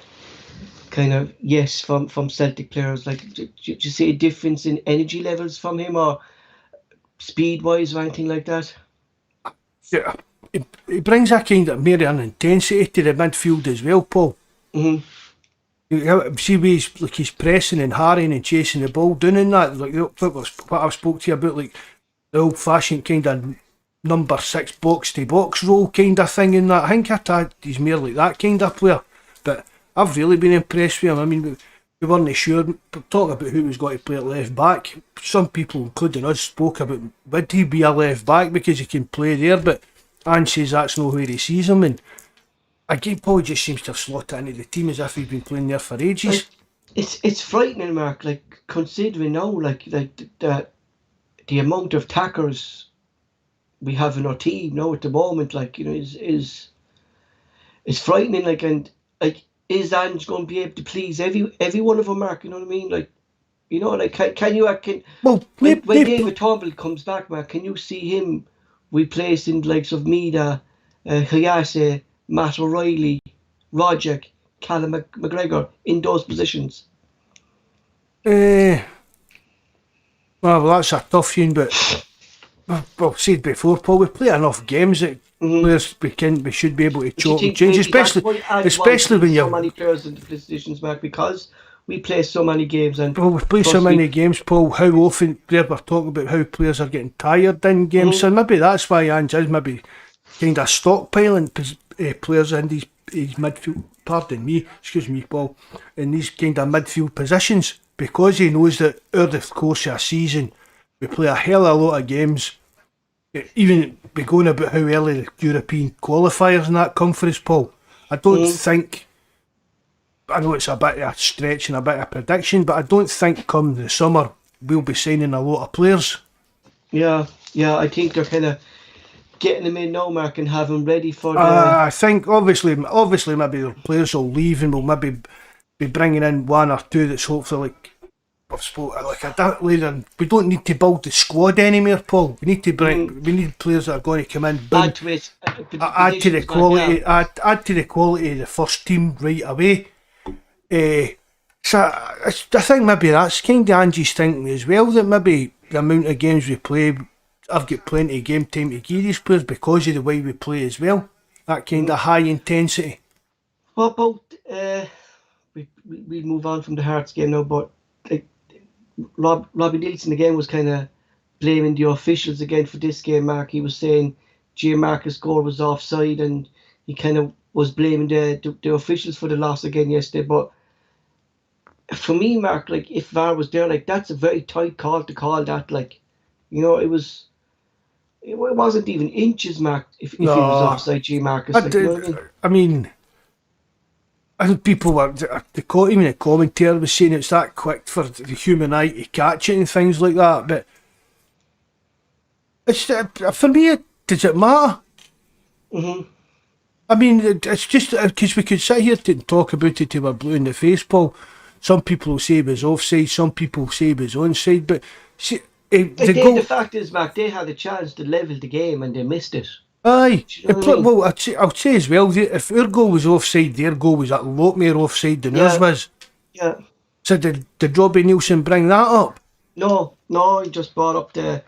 kind of from Celtic players? Like, did you see a difference in energy levels from him, or speed wise, or anything like that? Yeah, it brings a kind of more an intensity to the midfield as well, Paul. See, he's pressing and harrying and chasing the ball, doing that, like what I've spoke to you about, like the old-fashioned kind of number 6 box-to-box role kind of thing. And that, I think he's more like that kind of player. But I've really been impressed with him. I mean, we weren't sure. Talking about who was going to play at left back, some people, including us, spoke about would he be a left back because he can play there. But Ange says that's not where he sees him. And again, Paul just seems to have slotted into the team as if he's been playing there for ages. It's frightening, Mark. Like, considering now, like the amount of tackers we have in our team now at the moment, like, you know, is frightening. Like, and like, is Ange going to be able to please every one of them, Mark? You know what I mean? Like, you know, like, when David Turnbull comes back, Mark, can you see him replacing the likes of Maeda, Hayase, Matt O'Reilly, Rogic, Callum McGregor in those positions? Well, that's a tough one, but I've said before, Paul, we play enough games that players we should be able to chop and change, especially when you have so many players in the positions, Mark, because we play so many games, and Well, we play so many games, Paul. How often we're talking about how players are getting tired in games, so maybe that's why Ange is maybe kind of stockpiling players in these midfield. Pardon me, excuse me, Paul. In these kind of midfield positions, because he knows that over the course of a season we play a hell of a lot of games. Even be going about how early the European qualifiers and that come for us, Paul. I don't think. I know it's a bit of a stretch and a bit of prediction, but I don't think come the summer we'll be signing a lot of players. Yeah, I think they're kind of getting them in now, Mark, and have them ready for the... I think obviously maybe the players will leave and we'll maybe be bringing in one or two that's hopefully we don't need to build the squad anymore, Paul. We need to we need players that are going to come in, add to it, add to the quality, add to the quality of the first team right away. So I think maybe that's kind of Angie's thinking as well, that maybe the amount of games we play, I've got plenty of game time to give these players because of the way we play as well. That kind of high intensity. What about we move on from the Hearts game now, but like Robbie Nielsen again was kind of blaming the officials again for this game, Mark. He was saying Marcus Gore was offside, and he kind of was blaming the officials for the loss again yesterday. But for me, Mark, like if VAR was there, like that's a very tight call to call that. Like, you know, it wasn't even inches, Mark. If he was offside, Marcus. Like, you know what I mean? I think people were, even the commentator was saying it's that quick for the human eye to catch it and things like that. But it's for me, does it matter? I mean, it's just because we could sit here and talk about it till we're blue in the face, Paul. Some people will say it was offside, some people say it was onside, but see, the fact is, Mark, they had a chance to level the game and they missed it. Aye. Well, I'll say as well, if our goal was offside, their goal was a lot more offside than ours was. Yeah. So did Robbie Nielsen bring that up? No, he just brought up the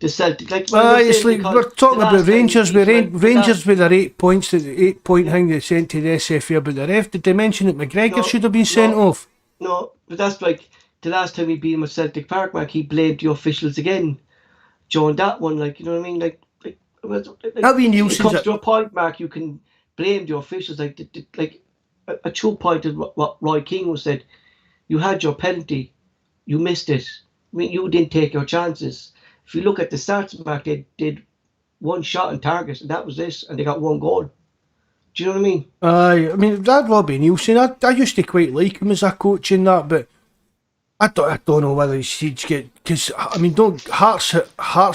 Celtic. Like, it's like we're talking about Rangers. Rangers with their 8 points, the 8 point thing they sent to the SFA about the ref. Did they mention that McGregor should have been sent off? No, but that's like the last time we beat him at Celtic Park, Mark. He blamed the officials again during that one. Like, you know what I mean? Like it comes to a point, Mark, you can blame the officials. Like a true point is what Roy Keane was said. You had your penalty, you missed it. I mean, you didn't take your chances. If you look at the stats, Mark, they did one shot on target, and that was it, and they got one goal. Do you know what I mean? I mean, that Robbie Nielsen, I used to quite like him as a coach in that, but I don't know whether he'd get, because I mean, Hearts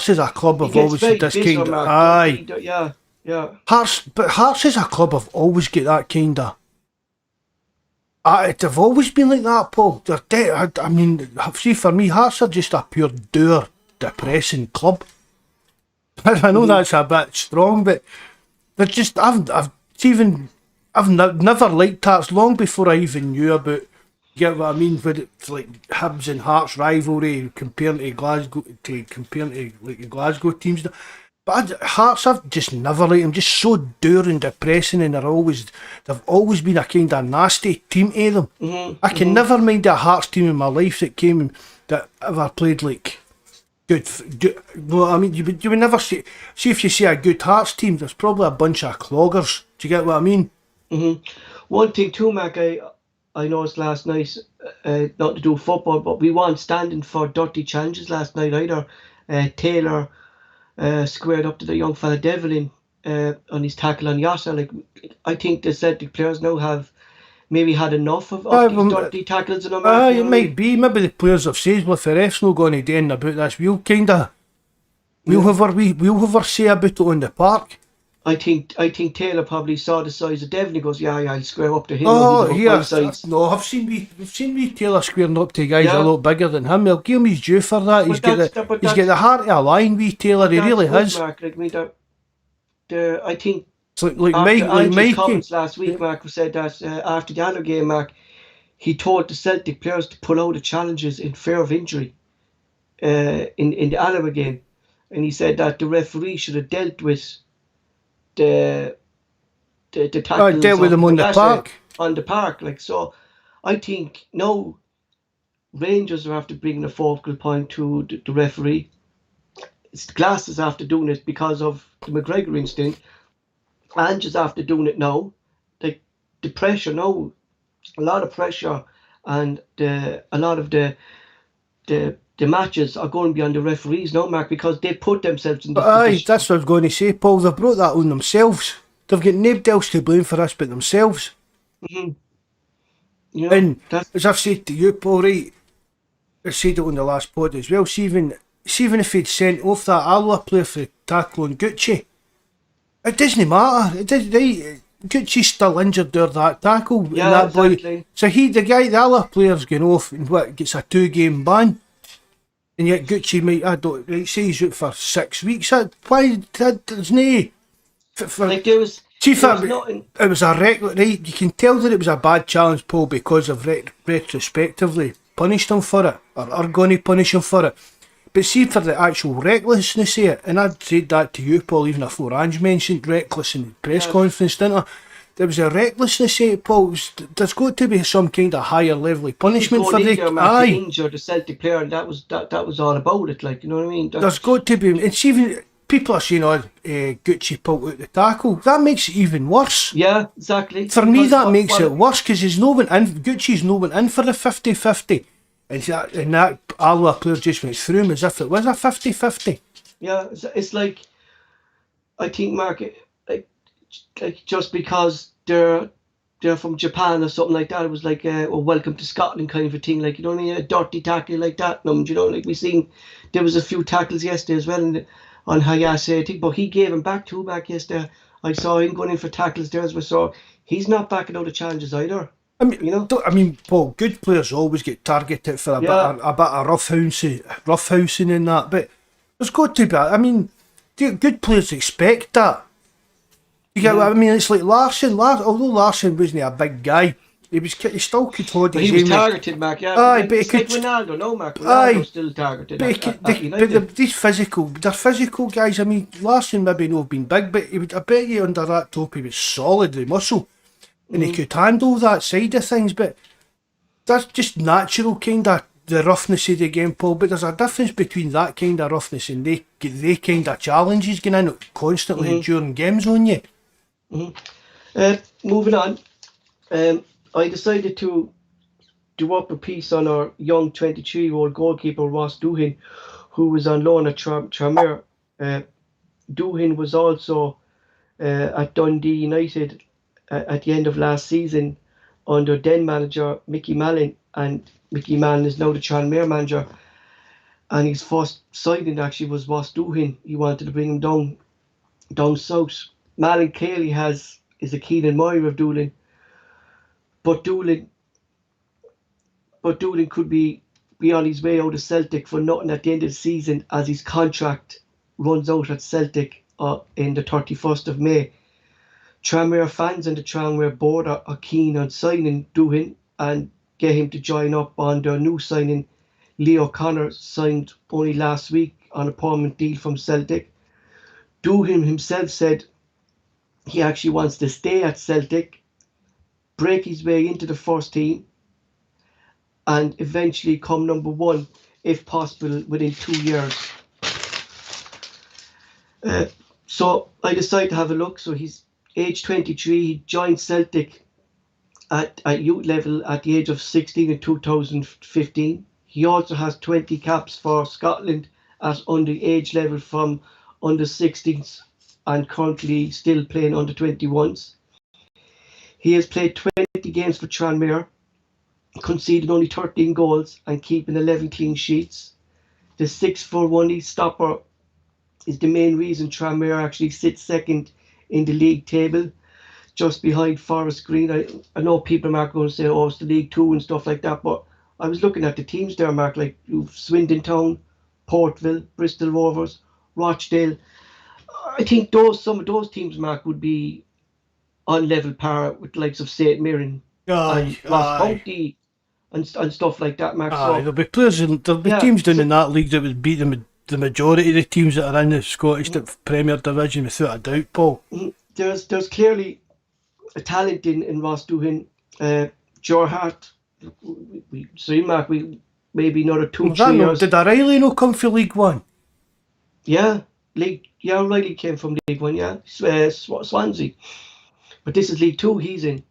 is a club of always had this kind of yeah. Hearts is a club of always get that kind of. They've always been like that, Paul. I mean, see, for me, Hearts are just a pure dour, depressing club. I know that's a bit strong, but they're just. I've never liked Hearts long before I even knew about. You get what I mean? With it's like Hibs and Hearts rivalry comparing to Glasgow like the Glasgow teams. But Hearts, I've just never liked them. Just so dour and depressing, and they've always been a kind of nasty team to them. I can never mind a Hearts team in my life that ever played like good. No, I mean you would never see if you see a good Hearts team. There's probably a bunch of cloggers. Do you get what I mean? One thing too, Mac, I noticed last night, not to do football, but we weren't standing for dirty challenges last night either. Taylor squared up to the young fella Devlin on his tackle on Yasser. Like, I think the Celtic players now have maybe had enough of these dirty tackles in them. It might be. Maybe the players have said, well, if the ref's not going to do anything about this, we'll have our say about it on the park. I think Taylor probably saw the size of Devlin. He goes, yeah, I'll square up to him. I've seen me Taylor squaring up to guys a lot bigger than him. I'll give him his due for that. He's got the heart of a lion, wee Taylor. He really has. Mark, like, I think it's like Mikey comments last week, Mark said that after the other game, Mark, he told the Celtic players to pull out the challenges in fear of injury in the Alloa game, and he said that the referee should have dealt with the tackles dealt with them on the park. On the park, like, so I think no, Rangers are after bringing a focal point to the referee. Glass is after doing it because of the McGregor incident. Ange is after doing it now. The pressure now, a lot of pressure, and a lot of the matches are going to be on the referees now, Mark, because they put themselves in this Aye, position. that's what I was going to say, Paul. They've brought that on themselves. They've got nobody else to blame for this but themselves. Mm-hmm. You know, and as I've said to you, Paul, right, I said it on the last pod as well, see even if he'd sent off that Alloa player for tackling Gucci, it doesn't matter. It does, right? Gucci's still injured there, that tackle. Yeah, and that exactly. Boy. So the Alloa player's going off and gets a 2-game ban. And yet Gucci might, say he's out for 6 weeks. There's no... Like there was nothing. It was a right. You can tell that it was a bad challenge, Paul, because of retrospectively punished him for it, or are going to punish him for it. But see, for the actual recklessness of it, and I'd said that to you, Paul, even before Ange mentioned reckless in the press conference, didn't I? There was a recklessness of it, Paul. There's got to be some kind of higher level of punishment for the injured the Celtic player, and that was all about it. Like, you know what I mean? There's got to be. It's even. People are saying, Gucci pulled out the tackle. That makes it even worse. Yeah, exactly. For me, that makes it worse because Gucci's no went in for the 50-50. And that Alloa player just went through him as if it was a 50-50. Yeah, it's like, I think, Mark, like just because they're from Japan or something like that, it was like a welcome to Scotland kind of a thing. Like, you know what I mean? A dirty tackle like that. You know, like we seen, there was a few tackles yesterday as well on Hayase, I think, but he gave him back yesterday. I saw him going in for tackles there as well, so he's not backing out of challenges either. I mean, you know? Paul, good players always get targeted for a bit of roughhousing and that, but there's got to be. I mean, good players expect that. You get what I mean? It's like Larsson. Although Larsson wasn't a big guy, he still could hold his aim. He was targeted, Mark. Yeah, aye, but it's like Ronaldo. No, Mark. Ronaldo's still targeted. But these they're physical guys. I mean, Larsson maybe not have been big, but I bet you under that top he was solid, the muscle, and he could handle that side of things. But that's just natural kind of the roughness of the game, Paul. But there's a difference between that kind of roughness and they kind of challenges going in constantly during games on you. Moving on. I decided to do up a piece on our young 23-year-old goalkeeper Ross Doohan, who was on loan at Tranmere. Doohan was also at Dundee United at the end of last season under then manager Mickey Mallon, and Mickey Mallon is now the Tranmere manager. And his first signing actually was Ross Doohan. He wanted to bring him down south. Mallon clearly is a keen admirer of Doohan. But Doohan could be on his way out of Celtic for nothing at the end of the season, as his contract runs out at Celtic in the 31st of May. Tranmere fans and the Tranmere board are keen on signing Doohan and get him to join up on their new signing. Leo Connor signed only last week on a permanent deal from Celtic. Doohan himself said he actually wants to stay at Celtic, break his way into the first team, and eventually come number one, if possible, within 2 years. So I decided to have a look. So he's age 23. He joined Celtic at youth level at the age of 16 in 2015. He also has 20 caps for Scotland at underage level from under 16s and currently still playing under 21s. He has played 20 games for Tranmere, conceding only 13 goals and keeping 11 clean sheets. The 6'1" stopper is the main reason Tranmere actually sits second in the league table, just behind Forest Green. I know people are going to say, it's the League Two and stuff like that, but I was looking at the teams there, Mark, like Swindon Town, Portville, Bristol Rovers, Rochdale. I think some of those teams, Mark, would be on level par with the likes of St Mirren and Ross County and stuff like that, Mark. There'll be teams down in that league that would beat the majority of the teams that are in the Scottish Premier Division, without a doubt, Paul. There's clearly a talent in Ross Doohan. Joe Hart, Mark, we maybe another two, Was that 3 no? years. Did O'Reilly no come for League One? Yeah, O'Reilly came from League One, yeah. Swansea. But this is League Two he's in.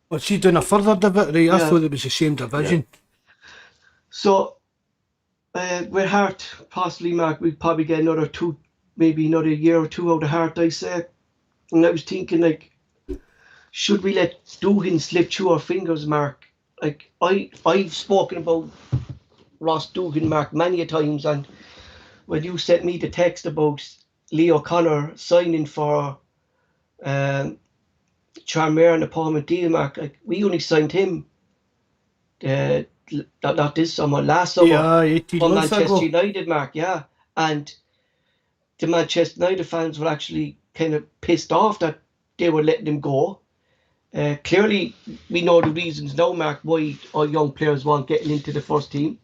Was he doing a further division? Right, I Yeah, thought it was the same division. So with Hart, possibly, Mark, we'd probably get another two, maybe another year or two out of Hart, I say. And I was thinking, like, should we let Doohan slip through our fingers, Mark? Like, I've spoken about Ross Doohan, Mark, many a times, and when you sent me the text about Leo Connor signing for Tranmere and the Palmer deal, Mark, like, we only signed him uh, not this summer, last summer, Yeah, 18 from months Manchester ago. United, Mark, yeah. And the Manchester United fans were actually kind of pissed off that they were letting him go. Clearly, we know the reasons now, Mark, why our young players weren't getting into the first team,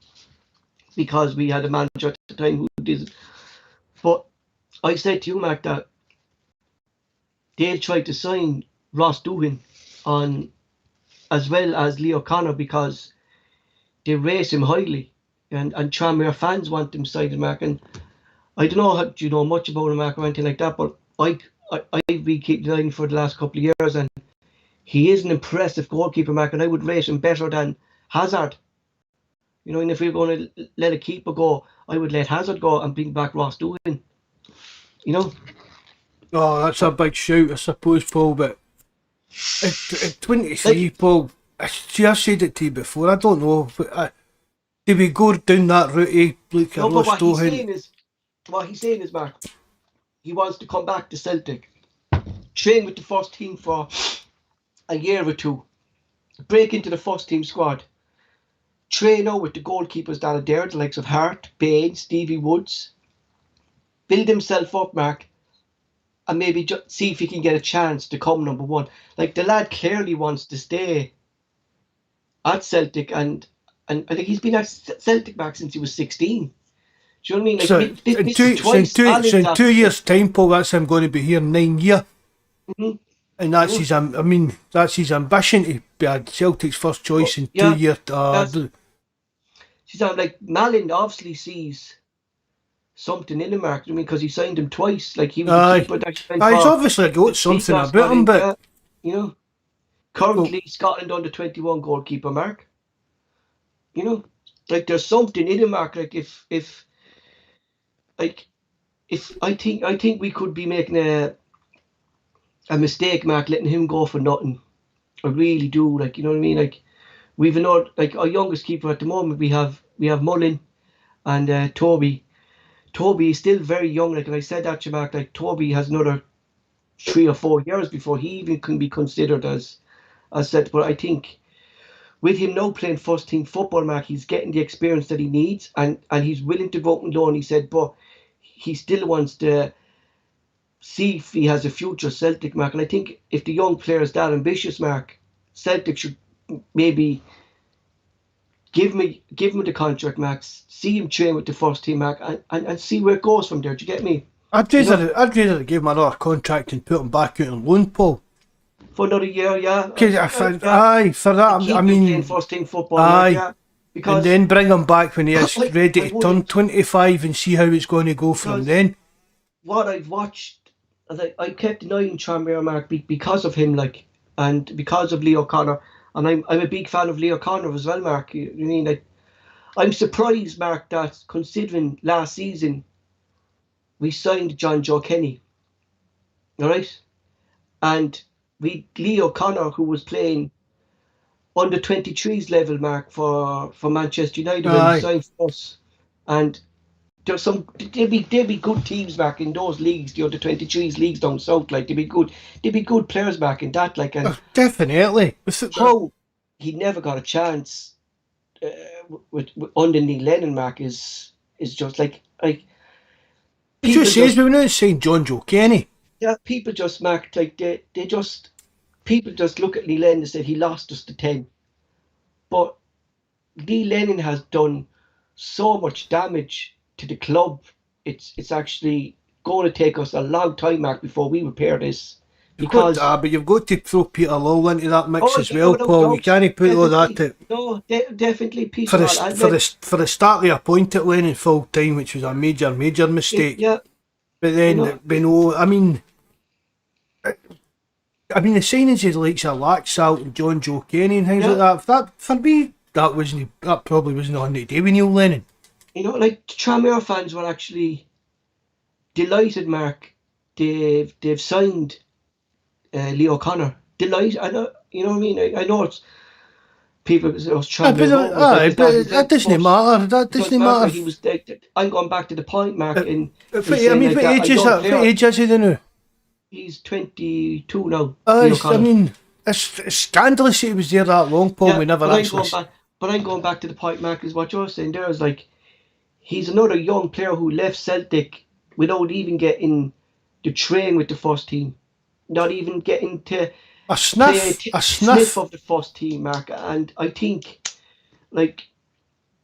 because we had a manager at the time who did. But I said to you, Mark, that they'll try to sign Ross Doohan on as well as Leo Connor because they rate him highly, and Tranmere fans want him signed, Mark. And I don't know, do you know much about him, Mark, or anything like that, but I've been keeping an eye for the last couple of years, and he is an impressive goalkeeper, Mark, and I would rate him better than Hazard. You know, and if we are going to let a keeper go, I would let Hazard go and bring back Ross Doohan. You know? Oh, that's a big shout, I suppose, Paul. But at 23, Like, Paul, see, I said it to you before. I don't know. But, did we go down that route, like a no, but Ross Doohan? what he's saying is, Mark, he wants to come back to Celtic, train with the first team for a year or two, break into the first team squad, train out with the goalkeepers that are there, the likes of Hart, Baines, Stevie Woods, build himself up, Mark, and maybe just see if he can get a chance to come number one. Like, the lad clearly wants to stay at Celtic, and I think he's been at Celtic back since he was 16. Do you know what I mean? Like, So, this is twice Alan's in 2 years' after. time, Paul, that's him going to be here 9 years. Mm-hmm. And that's his, I mean, that's his ambition to be a Celtic's first choice in Yeah, 2 years. that's. She's like Malin obviously sees something in him, Mark. I mean, because he signed him twice. Like, he was the Aye. keeper that signed He's for obviously got the something Seagulls about him, but yeah, you know, well, currently Scotland under 21 goalkeeper, Mark. You know, like, there's something in him, Mark. Like, like if I think we could be making a mistake, Mark, letting him go for nothing. I really do. Like, you know what I mean? Like, we've another, like, our youngest keeper at the moment. We have Mullin and Toby. Toby is still very young. Like, and I said that to Mark. Like, Toby has another 3 or 4 years before he even can be considered as set. But I think with him now playing first team football, Mark, he's getting the experience that he needs, and he's willing to go out and loan. He said, but he still wants to see if he has a future Celtic, Mark. And I think if the young player is that ambitious, Mark, Celtic should maybe give him the contract, Max. See him train with the first team, Mark, and see where it goes from there. Do you get me? I'd You know, rather give him another contract and put him back out on loan, Paul. for another year, yeah, Because yeah, aye, for and that, I keep him playing mean, first team football, Mark, aye, yeah, and because then bring him back when he is ready I to turn wouldn't, 25 and see how it's going to go from because then. what I've watched, like, I kept an eye on Tranmere, Mark, because of him, like, and because of Leo Connor, and I'm a big fan of Leo Connor as well, Mark. You mean, like, I'm surprised, Mark, that considering last season we signed John Joe Kenny, all right, and we Leo Connor, who was playing under 23s level, Mark, for Manchester United when he Aye, signed for us, and there'd be good teams back in those leagues, the under 23s leagues down south. Like, there'd be good players back in that. Like, and definitely. how he never got a chance with under Neil Lennon, Mark, is just like It just people says just we were not saying John Joe Kenny. yeah people just, Mark, like, they just people just look at Neil Lennon and say he lost us to 10, but Neil Lennon has done so much damage to the club. It's actually going to take us a long time, Mark, before we repair this. because but you've got to throw Peter Lawwell into that mix oh as yeah, well, without Paul. You doubt, can't put all that definitely, to, no, definitely for Peter the Hall. And for then the for the start they appointed Lennon full time, which was a major mistake. yeah, But you then know, we know, the signings of the likes of Laxalt and John Joe Kenny and things like yeah, that. That for me, that probably wasn't on the day with Neil Lennon. like Tranmere fans were actually delighted, Mark. They've signed Leo Connor. Delighted. I know, you know what I mean. I know it's people. It was Tranmere Rovers. Like, is that his That like? doesn't But matter. That it does doesn't matter. matter. He was. I'm going back to the point, Mark, Uh, in saying like what that. age A is young that? What player. age is he now? He's 22 now. Leo Connor. It's scandalous that he was there that long, Paul. Yeah, We never but I'm actually. going back. But I'm going back to the point, Mark. Is what you're saying there is like he's another young player who left Celtic without even getting the train with the first team, not even getting to A play sniff, a sniff sniff. of the first team, Mark. And I think like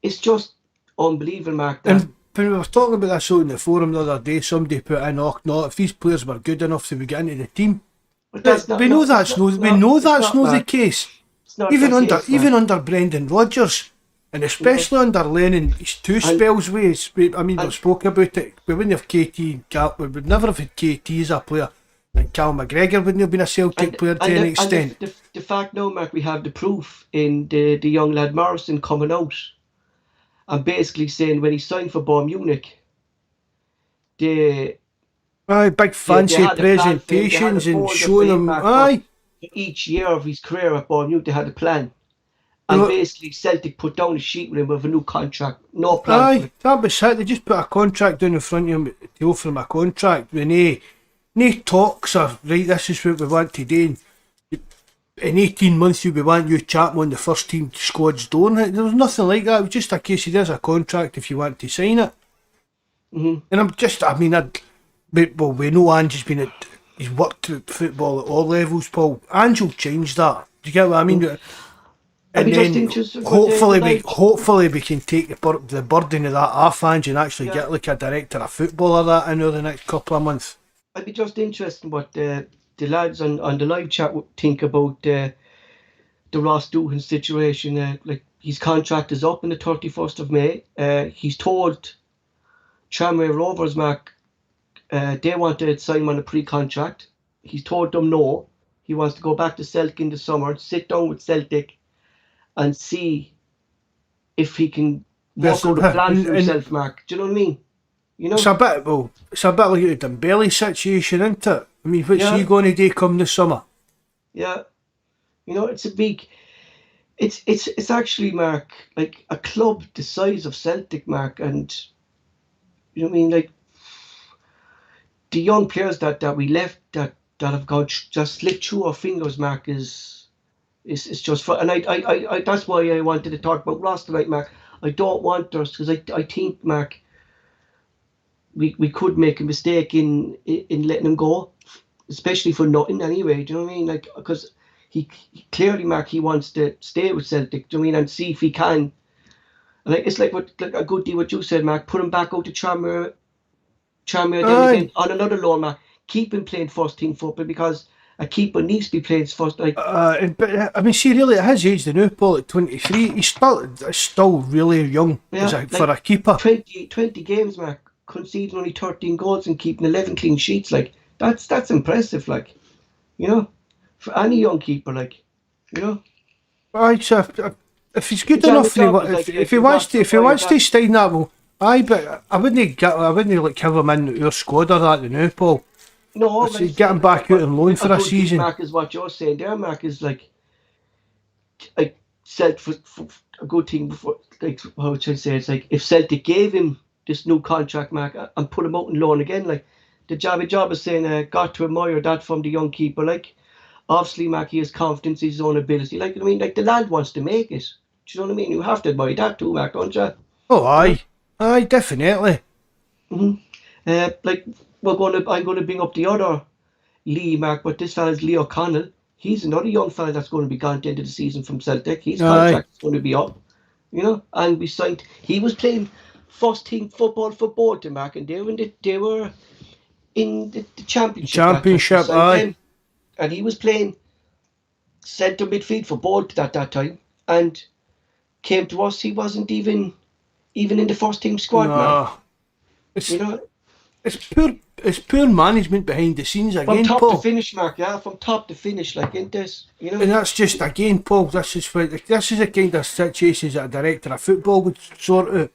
it's just unbelievable, Mark. That And when we were talking about this out in the forum the other day, somebody put in, "Oh no, if these players were good enough to get into the team." but that's But not. we know No, it's that's not. no, we No, know it's that's not, not the Mark. case. It's not the case, Mark. Even under Brendan Rodgers, and No. especially under Lennon, his two And spells with. We and spoke about it. We wouldn't have KT. We would never have had KT as a player. And Cal McGregor wouldn't have been a Celtic player to any extent. the fact now, Mark, we have the proof in the young lad Morrison coming out and basically saying when he signed for Bayern Munich, they Aye, big they fancy had a plan for him. They had a presentations and folder for showing him, them. Mark, Aye, for each year of his career at Bayern Munich. They had a plan, you and know, basically Celtic put down a sheet with him with a new contract, no plan for aye, it. that was it. They just put a contract down in front of him to offer him a contract. When no talks of right, this is what we want to do. In 18 months, we want you Chapman on the first team squad's door. There was nothing like that. It was just a case of there's a contract if you want to sign it. Hmm. And we know Ange's he's worked at football at all levels, Paul. Ange will change that. Do you get what I mean? I'd be And just then interested what the live. hopefully we can take the burden of that off Ange and actually Yeah, get like a director of football or that in over the next couple of months. I'd be just interested in what the lads on the live chat would think about the Ross Doohan situation. Like his contract is up on the 31st of May. He's told Tranmere Rovers, Mark, they want to sign him on a pre-contract. He's told them no. He wants to go back to Celtic in the summer, sit down with Celtic and see if he can work There's out a plan for and himself, Mark. Do you know what I mean? You it's know? it's a bit like the Dembele situation, isn't it? I mean, what's he Yeah, going to do come this summer? yeah. It's a big. It's actually, Mark, like a club the size of Celtic, Mark, and you know what I mean, like the young players that we left that have got just slipped through our fingers, Mark, is just for, and I that's why I wanted to talk about Ross tonight, Mark. I don't want us because I think, Mark, we could make a mistake in letting him go, especially for nothing anyway. Do you know what I mean? Like because he clearly, Mark, he wants to stay with Celtic. Do you know what I mean? And see if he can. And like it's like what like a good deal what you said, Mark. Put him back out to Tranmere then Aye, again on another loan, Mark. Keep him playing first team football because a keeper needs to be playing first. Like but I mean, see, really, at his age, the new Paul at 23, he's still really young yeah, for like a keeper. 20 games, Mark, conceding only 13 goals and keeping 11 clean sheets. Like that's impressive. Like you know, for any young keeper, like you know. Aye, so if he's good Jamie enough, and Job is if like he you've wants lost to, your if he boy wants to back. stay in that, well, aye, but I wouldn't like have him in your squad or that, now, Paul. No, I but I'm say get him saying back out on loan a for a good thing, season. Mark, is what you're saying there, Mark, is like I said for a good thing before, like how would I say, it's like if Celtic gave him this new contract, Mark, and put him out on loan again, like the job is saying, got to admire that from the young keeper. Like obviously, Mark, he has confidence in his own ability. Like I mean, like the lad wants to make it. Do you know what I mean? You have to admire that too, Mark, don't you? Oh, You know. aye, definitely. Hmm. Like I'm going to bring up the other Lee, Mark, but this fella's Lee O'Connell. He's another young fella that's going to be gone at the end of the season from Celtic. His Aye, contract is going to be up, and we signed. He was playing first team football for Bolton, Mark, and they were in the championship that time. We championship, signed aye. him, and he was playing centre midfield for Bolt at that time, and came to us. He wasn't even in the first team squad, man. Nah, it's You know, it's poor management behind the scenes from again, top to Paul. finish, Mark. Yeah, from top to finish, like in this, you know. And that's just again, Paul. This is the kind of situations that a director of football would sort out.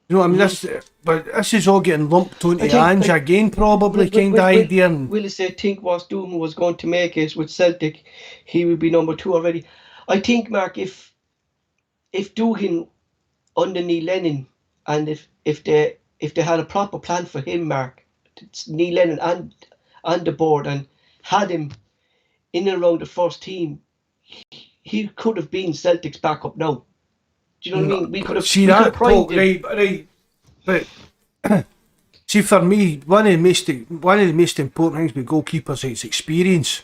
You know what I mean? This is all getting lumped onto I think, Ange like, again, probably kind of idea. And Willis said, think was Doohan was going to make it with Celtic, he would be number 2 already. I think, Mark, if Doohan under Neil Lennon, and if they had a proper plan for him, Mark, it's Neil Lennon and the board, and had him in and around the first team, he could have been Celtic's backup now. Do you know what I mean? We could have see we could that, have primed Paul. him. Right. But see, for me, one of the most important things with goalkeepers is experience.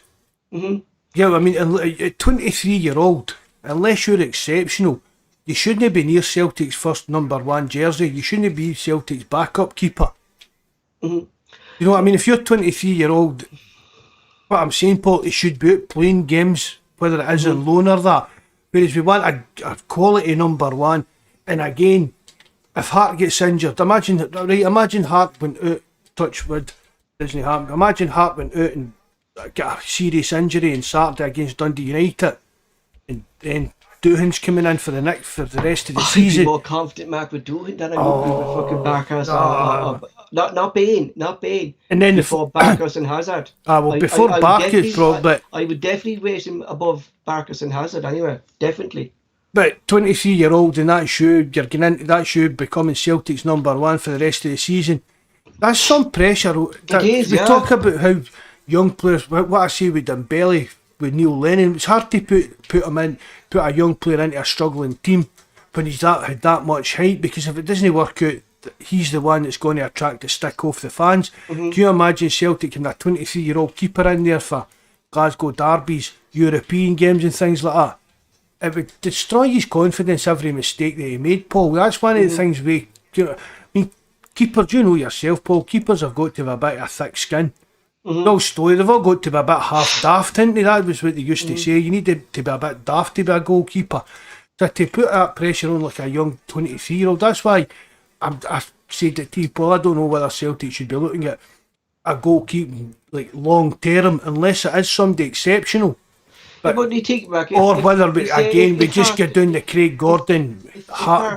Mhm. Yeah, I mean, a 23-year-old, unless you're exceptional, you shouldn't be near Celtic's first number 1 jersey. You shouldn't be Celtic's backup keeper. Mhm. You know what I mean? If you're 23-year-old, what I'm saying, Paul, it should be out playing games, whether it is on loan or that. Whereas we want a quality number 1. And again, if Hart gets injured, imagine Hart went out, touch wood, doesn't happen. Imagine Hart went out and got a serious injury on Saturday against Dundee United, and then Doohan's coming in for the rest of the I'd season. be more confident, Mark, with Doohan than I would be with fucking Barkas. Not Bain. And then before Barkas and Hazard. Before Barkas, probably. I would definitely rate him above Barkas and Hazard anyway. Definitely. But 23-year-old in that shoe, you're getting into that shoe becoming Celtic's number 1 for the rest of the season. That's some pressure. We talk about how young players, what I say with Dembele, with Neil Lennon, it's hard to put a young player into a struggling team when he's had that much hype, because if it doesn't work out, he's the one that's going to attract the stick off the fans. Can you imagine Celtic having a 23-year-old keeper in there for Glasgow derbies, European games and things like that? It would destroy his confidence every mistake that he made, Paul. That's one of the things keepers, you know yourself, Paul, keepers have got to have a bit of thick skin. No story, they've all got to be a bit half daft, haven't they? That was what they used to say. You need to be a bit daft to be a goalkeeper. So to put that pressure on like a young 23-year-old, that's why I said it to you, Paul, I don't know whether Celtic should be looking at a goalkeeping like long term, unless it is somebody exceptional. But what do you think, Mark? Or whether we just get down the Craig Gordon,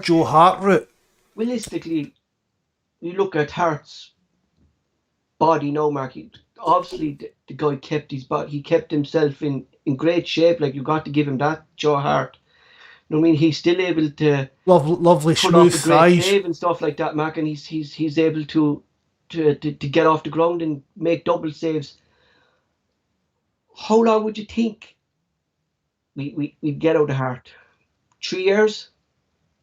Joe Hart route. Realistically, you look at Hart's body now, Mark. Obviously, the guy kept his body. He kept himself in great shape. Like, you got to give him that, Joe Hart. You know what I mean? He's still able to lovely put smooth off the great thighs save and stuff like that, Mark. And he's able to get off the ground and make double saves. How long would you think we'd get out of Hart? 3 years?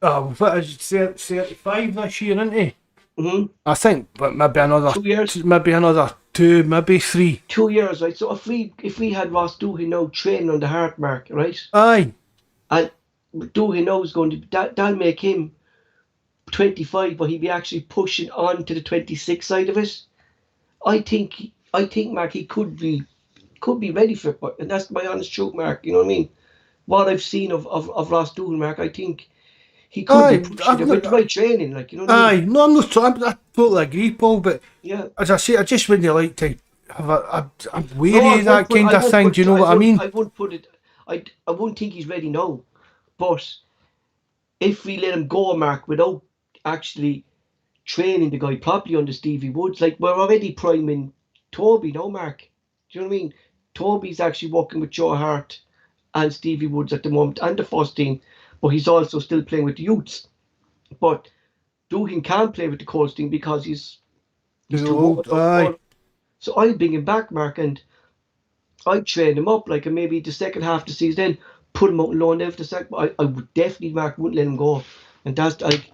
What is it, 35 this year, isn't he? I think, but maybe another 2 years. Maybe another 2, maybe 3. 2 years, right? So if we had Ross Doohan now training on the Hart, Mark, right? Aye. And Doohan now is going to that'll make him 25, but he'd be actually pushing on to the 26 side of it. I think, Mark, he could be ready for it, and that's my honest truth, Mark. You know what I mean? What I've seen of Ross Doohan, Mark, I think he could be pushing it with the right training, like, you know what I mean? No, I'm not. I totally agree, Paul. But yeah, as I say, I just wouldn't like to have I'm wary of that kind of thing. Do you know what I mean? I wouldn't put it. I wouldn't think he's ready now, but if we let him go, Mark, without actually training the guy properly under Stevie Woods, like, we're already priming Toby now, Mark. Do you know what I mean? Toby's actually working with Joe Hart and Stevie Woods at the moment and the first team, but he's also still playing with the youths. But Doohan can't play with the Colts team because he's too old. So I'll bring him back, Mark, and I'd train him up, like, and maybe the second half of the season, then put him out on loan there for the second. But I would definitely, Mark, wouldn't let him go. And that's like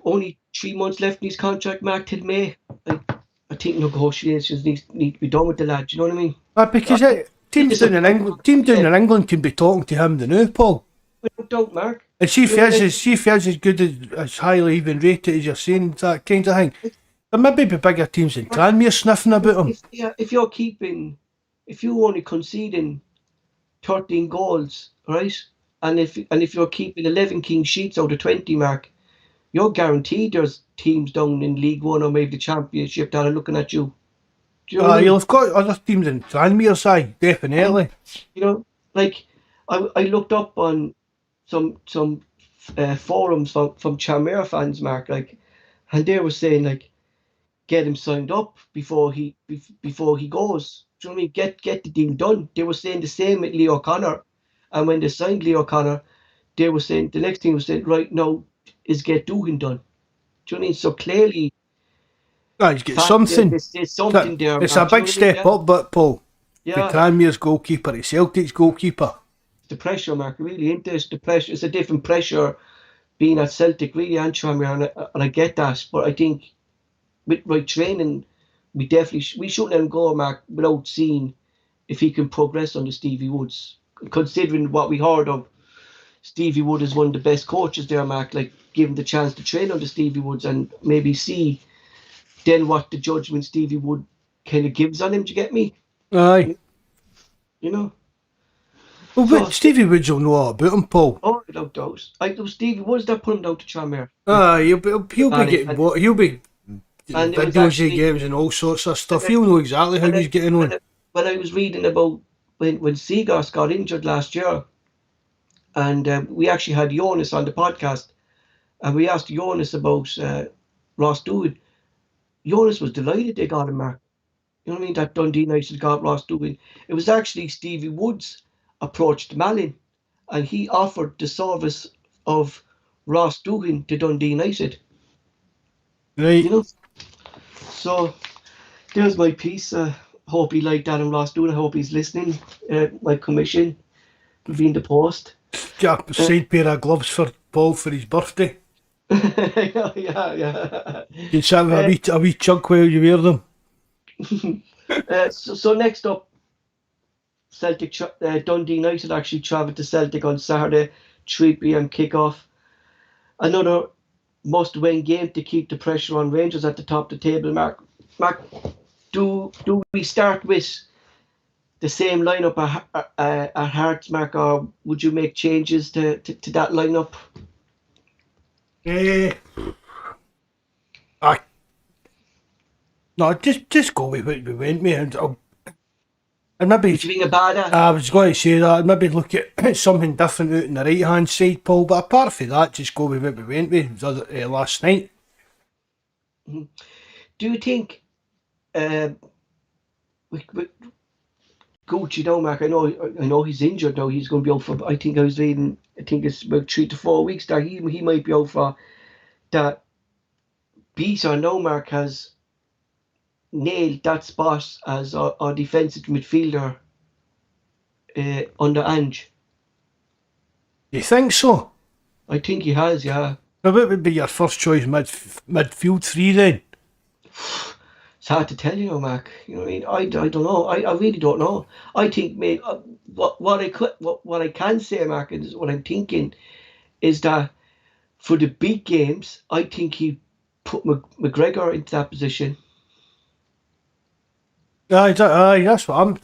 only 3 months left in his contract, Mark, till May. I think negotiations need to be done with the lad. Do you know what I mean? Because teams down in England can be talking to him now, Paul. Without doubt, Mark. And see if he's as good as highly even rated as you're saying, that kind of thing. There may be bigger teams in Tranmere sniffing about him. If you're keeping if you only conceding 13 goals, right? And if you're keeping 11 clean sheets out of 20, Mark, you're guaranteed there's teams down in League One or maybe the Championship that are looking at you. Do you know what I mean? You'll have got other teams in Tranmere's side, definitely. And, you know, like I looked up on some forums from Tranmere fans, Mark, like, and they were saying like, get him signed up before he goes. Do you know what I mean? Get the deal done. They were saying the same with Leo Connor, and when they signed Leo Connor, they were saying the next thing was saying right now is get Doohan done. Do you know what I mean? So clearly, He's got something. there's something there. It's a Mark. Do you know big what I mean? step Yeah. up, but Paul, the Yeah, Tranmere's goalkeeper, the Celtic's goalkeeper. the pressure, Mark, really isn't it? The pressure. It's a different pressure being at Celtic, really, and Tranmere, and I get that, but I think with right training, we definitely we shouldn't let him go, Mark, without seeing if he can progress under Stevie Woods. Considering what we heard of, Stevie Wood is one of the best coaches there, Mark. Like, give him the chance to train under Stevie Woods and maybe see then what the judgment Stevie Wood kind of gives on him. Do you get me? Aye. You know? Well, So, but Stevie Woods will know all about him, Paul. oh, without doubt. It was Stevie Woods that put him down to Tranmere. He'll be getting what he'll be And it was videos actually- he gives and all sorts of stuff. He'll know exactly how he's getting on. When I was reading about when Seagas got injured last year, and we actually had Jonas on the podcast, and we asked Jonas about Ross Doohan. Jonas was delighted they got him, Mark. You know what I mean? That Dundee United got Ross Doohan. It was actually Stevie Woods approached Malin, and he offered the service of Ross Doohan to Dundee United. Right. You know? So there's my piece. Hope he liked that and Ross Doohan. I hope he's listening. My commission will be in the post. Get a side pair of gloves for Paul for his birthday. yeah. You can have a wee chunk while you wear them. So next up, Celtic Dundee United actually travelled to Celtic on Saturday, 3 p.m. kickoff. Another must-win game to keep the pressure on Rangers at the top of the table. Mark, do we start with the same lineup at Hearts, Mark, or would you make changes to that lineup? No, just go with what we went with, and maybe. Would you think about that? I was going to say that. I'd maybe look at something different out on the right hand side, Paul. But apart from that, just go with what we went with last night. Do you think Gucci now, Mark? I know he's injured now. He's going to be out for. I think I was reading. I think it's about 3 to 4 weeks. That he might be out for. That Bawz now, Mark, has nailed that spot as our defensive midfielder under Ange. You think so? I think he has, yeah. Now, what would be your first choice midfield three then? It's hard to tell, you know, Mark. You know what I mean? I don't know. I really don't know. I think, mate, what I can say, Mark, and what I'm thinking is that for the big games, I think he put McGregor into that position. Aye, that's what I'm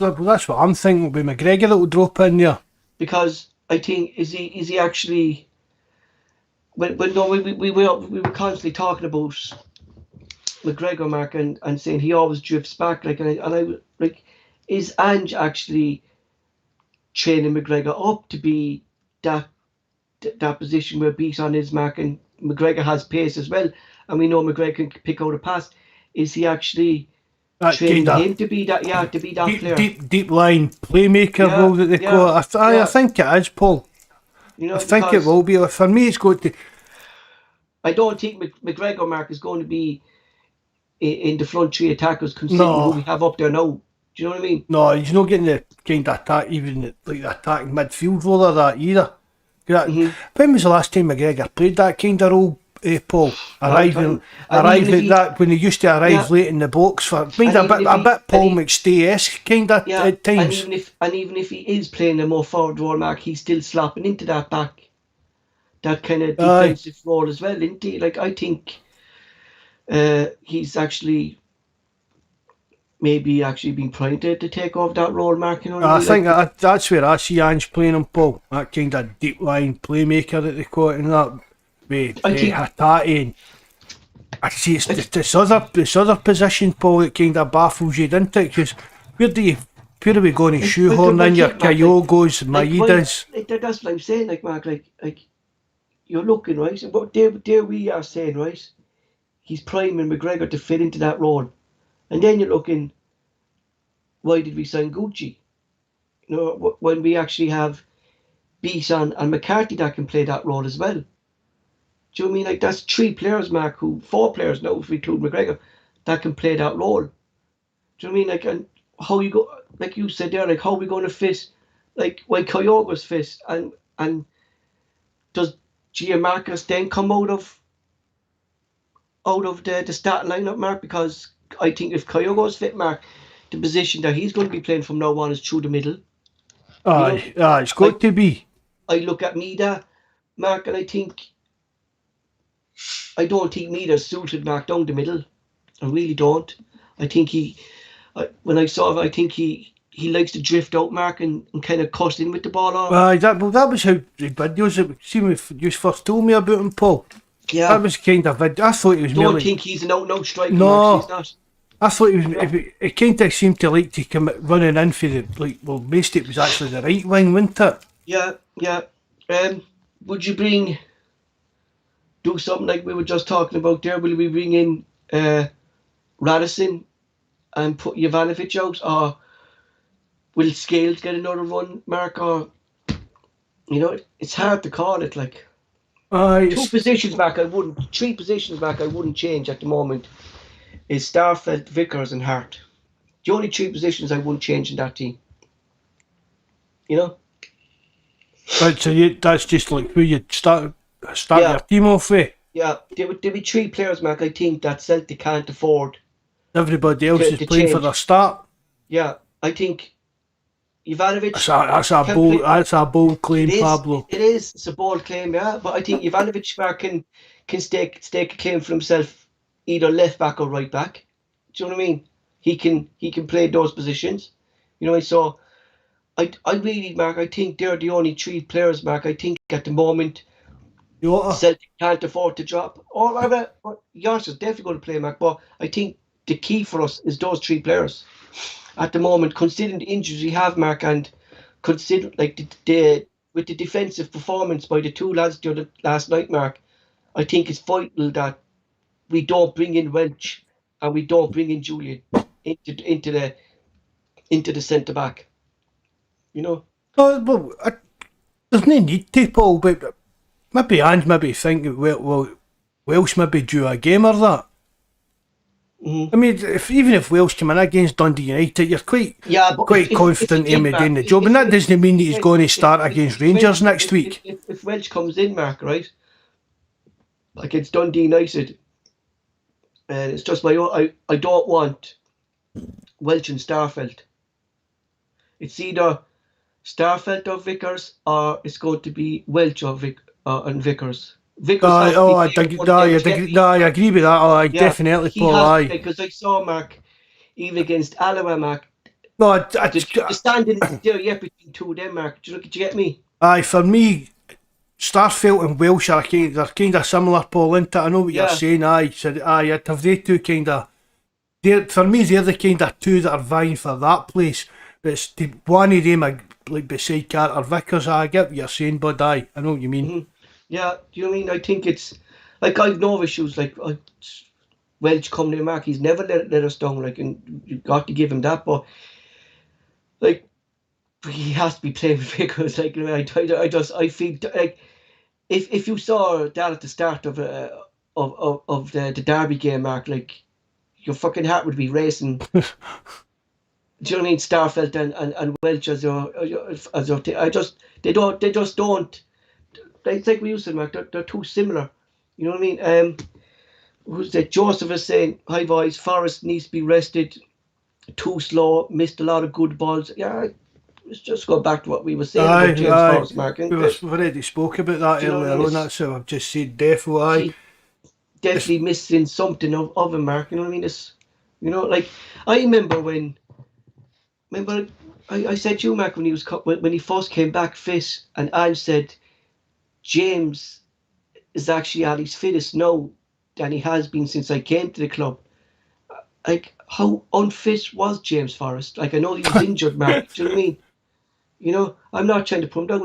thinking. Will be McGregor that will drop in there. Because I think is he actually when no we were constantly talking about McGregor, Mark, and saying he always drifts back, like, and I like, is Ange actually training McGregor up to be that position where Bawz is, Mark, and McGregor has pace as well, and we know McGregor can pick out a pass. Is he actually training him to be that player? Deep line playmaker role that they call it. I think it is, Paul. You know, I think it will be. For me, it's going to. I don't think McGregor, Mark, is going to be in the front three attackers considering who we have up there now. Do you know what I mean? No, he's not getting the kind of attack, even like the attacking midfield role of that either. When was the last time McGregor played that kind of role, Paul? Arriving like that when he used to arrive late in the box for a bit Paul McStay-esque kind of at times. And even if he is playing a more forward role, Mark, he's still slapping into that kind of defensive role as well, isn't he? Like, I think he's actually maybe actually been trying to take over that role, Mark. You know what I I mean? think Like, that's where I see Ange playing him, Paul. That kind of deep line playmaker that they call it, and that with I think Hatate. And I see it's it's, this other position, Paul, that kind of baffles you, doesn't it? Because where do you where are we going to shoehorn in your Kyogos, Maidas? that's what I'm saying, like Mark, like you're looking right, but there we are saying right, he's priming McGregor to fit into that role, and then you're looking, why did we sign Gucci? You know, when we actually have Beaton and McCarthy that can play that role as well. Do you know what I mean? Like that's 3 players, Mark, 4 players now if we include McGregor, that can play that role. Do you know what I mean? Like, and how you go, like you said there, like how are we going to fit, like when Kyogo's fit, and does Gianmarcus then come out of the start lineup, Mark? Because I think if Kyogo's fit, Mark, the position that he's going to be playing from now on is through the middle. You know, It's got to be. I look at Mida, Mark, and I don't think Mida's suited Mark down the middle. I really don't. I think when I saw him, I think he likes to drift out, Mark, and kind of cut in with the ball off. That was how the videos. See, when you first told me about him, Paul. Yeah. That was kind of. I thought he was. Don't think he's an out-and-out striker. No. Mark, he's not. I thought he was. It kind of seemed to like to come running in for the most it was actually the right wing, wasn't it? Yeah. Would you do something like we were just talking about there? Will we bring in Radisson and put Jovanovic out, or will Scales get another run, Mark? Or it's hard to call it. Like 2 positions back, 3 positions back, I wouldn't change at the moment. Is Starfelt, Vickers, and Hart. The only 3 positions I wouldn't change in that team. You know. Right, so that's just like who you start your team off with. Yeah, there be 3 players, Mark. I think that Celtic can't afford. Everybody else is playing for their start. Yeah, I think Jovanovic. That's a bold claim, Pablo. It is. It's a bold claim, yeah. But I think Jovanovic, Mark, can stake a claim for himself, either left back or right back. Do you know what I mean? He can play those positions. You know, so I really, Mark, I think they're the only 3 players, Mark. I think at the moment Celtic can't afford to drop. Yours is definitely going to play, Mark. But I think the key for us is those 3 players at the moment, considering the injuries we have, Mark, and consider like with the defensive performance by the 2 lads last night, Mark. I think it's vital that we don't bring in Welch and we don't bring in Julian into the centre back. You know. There's no need to, Paul. But maybe Ange think Welsh maybe drew a game or that. Mm-hmm. I mean, even if Welsh come in against Dundee United, you're quite confident him doing the job, and that doesn't mean that he's going to start against Rangers next week. If Welsh comes in, Mark, right, against Dundee United, and it's just my own, I don't want Welch and Starfelt. It's either Starfelt or Vickers, or it's going to be Welch or and Vickers. I agree with that. Definitely, Paul. Because I saw Mark, even against Alloa, Mark. No, the standing there between 2 of them, Mark. Do you get me? For me, Starfelt and Welsh are kind of similar, Paul, isn't it? I know what you're saying. Have they 2 kind of? For me, they're the kind of 2 that are vying for that place. But it's one of them, like beside Carter Vickers. I get what you're saying, bud. I know what you mean. Mm-hmm. Yeah, do you know what I mean? I think it's like I've no issues. Like Welch coming in, Mark. He's never let us down. Like, and you've got to give him that. But like, he has to be playing with Vickers. Like, I feel like if you saw that at the start of the Derby game, Mark, like your fucking heart would be racing. Do you know what I mean? Starfelt and Welch as your they just don't. It's like we used to, Mark. They're too similar. You know what I mean? Who's that? Joseph is saying, "Hi boys, Forrest needs to be rested. Too slow. Missed a lot of good balls." Yeah, let's just go back to what we were saying about James Forrest, Mark. We've already spoke about that earlier on. That's so I've just said definitely missing something of him, Mark. You know what I mean? You know, like I remember I said to you, Mark, when when he first came back fit, and I said James is actually at his fittest now than he has been since I came to the club. Like, how unfit was James Forrest? Like, I know he was injured, Mark. Do you know what I mean? You know, I'm not trying to put him down.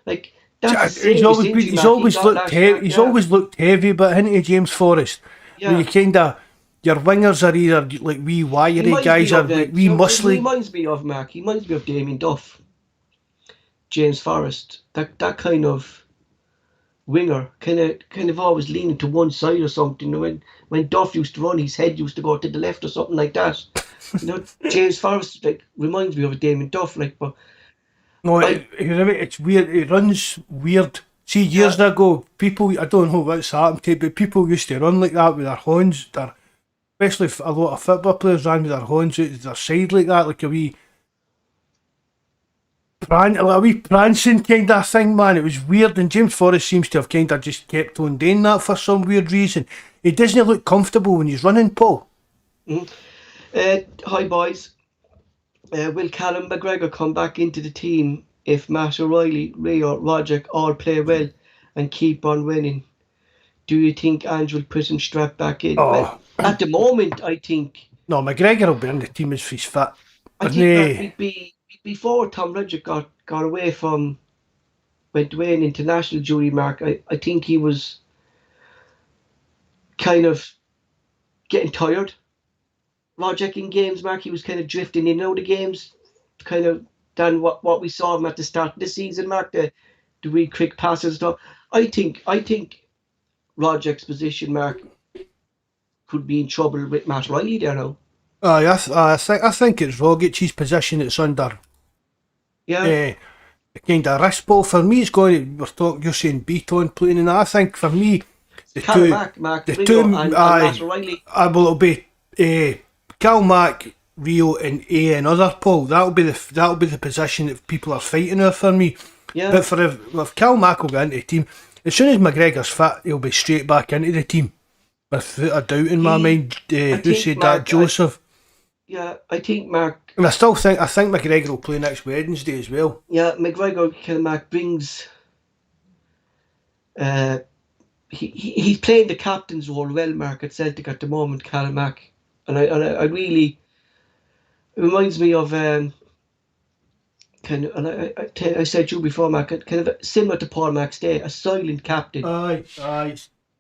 Like that's a He's serious always been, injury, Mark. He got last year. he's Yeah, always looked heavy, but into James Forrest, where you yeah. kind of your wingers are either like wee He wiry reminds guys me or of like you wee know, he muscly. reminds me of Mark. He reminds me of Damien Duff, James Forrest. That kind of winger, kind of always leaning to one side or something. You know, when Duff used to run, his head used to go to the left or something like that. You know, James Forrest like reminds me of a Damien Duff. Like, but No, I it's weird. It runs weird. See, yeah, years ago, people, I don't know what's happened to it, but people used to run like that with their horns. Especially a lot of football players ran with their horns out their side like that, like a wee prancing kind of thing, man. It was weird, and James Forrest seems to have kind of just kept on doing that for some weird reason. He doesn't look comfortable when he's running, Paul. mhm. Hi boys. Will Callum McGregor come back into the team if Matt O'Reilly, Ray or Roger all play well and keep on winning? Do you think Ange will put him straight back in? Well, Oh, at the moment, no, McGregor will be in the team if he's fit. I And think Mark we'd be before Tom Roger got away from went away in international duty. Mark, I think he was kind of getting tired. Roger in games, Mark, he was kind of drifting in and out of games, kind of than what we saw him at the start of the season, Mark. The wee quick passes and stuff. I think Roger's position, Mark, could be in trouble with Matt Riley there now. I think it's Rogic's position that's under Yeah, uh, kind of risk ball. For me, it's going. You're saying Beaton playing, and I think for me, the Callum two, Mark the Rio two, and Matt Riley. well, it'll be Cal Mac, Rio, and and other Paul. That'll be the position that people are fighting over for me. Yeah, But if Cal Mac will get into the team, as soon as McGregor's fit, he'll be straight back into the team. Without a doubt in my mind. I Who think said Mark, that? Joseph. I think Mark. And I think McGregor will play next Wednesday as well. Yeah, McGregor kind of Mark brings. Uh, he's playing the captain's role well, Mark, at Celtic at the moment, Callum Mack, and I really it reminds me of kind of, and I said to you before, Mark, kind of similar to Paul McStay, a silent captain. Aye.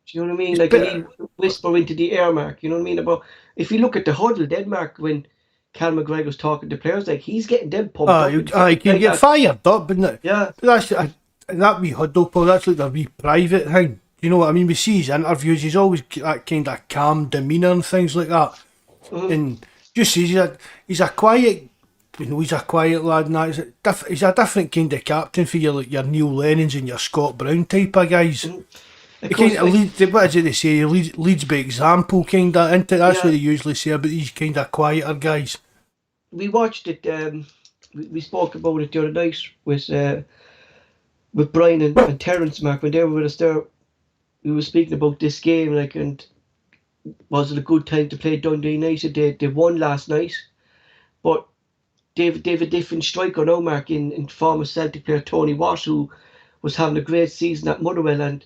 Do you know what I mean? He's Like, and he better. whisper into the air, Mark. You know what I mean? About if you look at the huddle, then Mark, when Cal McGregor's talking to players, like he's getting them pumped up. And Aye, can like get that. fired up, but Yeah, that wee huddle, Paul, that's like a wee private thing. You know what I mean? We see his interviews, he's always that kind of calm demeanour and things like that. mhm. And just he's a quiet, he's a quiet lad and that. He's a different kind of captain for your, like, your Neil Lennons and your Scott Brown type of guys. Of He course, kind of leads, what is it they say, he leads by example, kind of, isn't it? That's yeah. what they usually say about these kind of quieter guys. We watched it. We spoke about it the other night with Brian and Terence, Mark, when they were with us there. We were speaking about this game, like, and was it a good time to play Dundee United? They won last night, but they've a different striker now, Mark, in former Celtic player Tony Watt, who was having a great season at Motherwell, and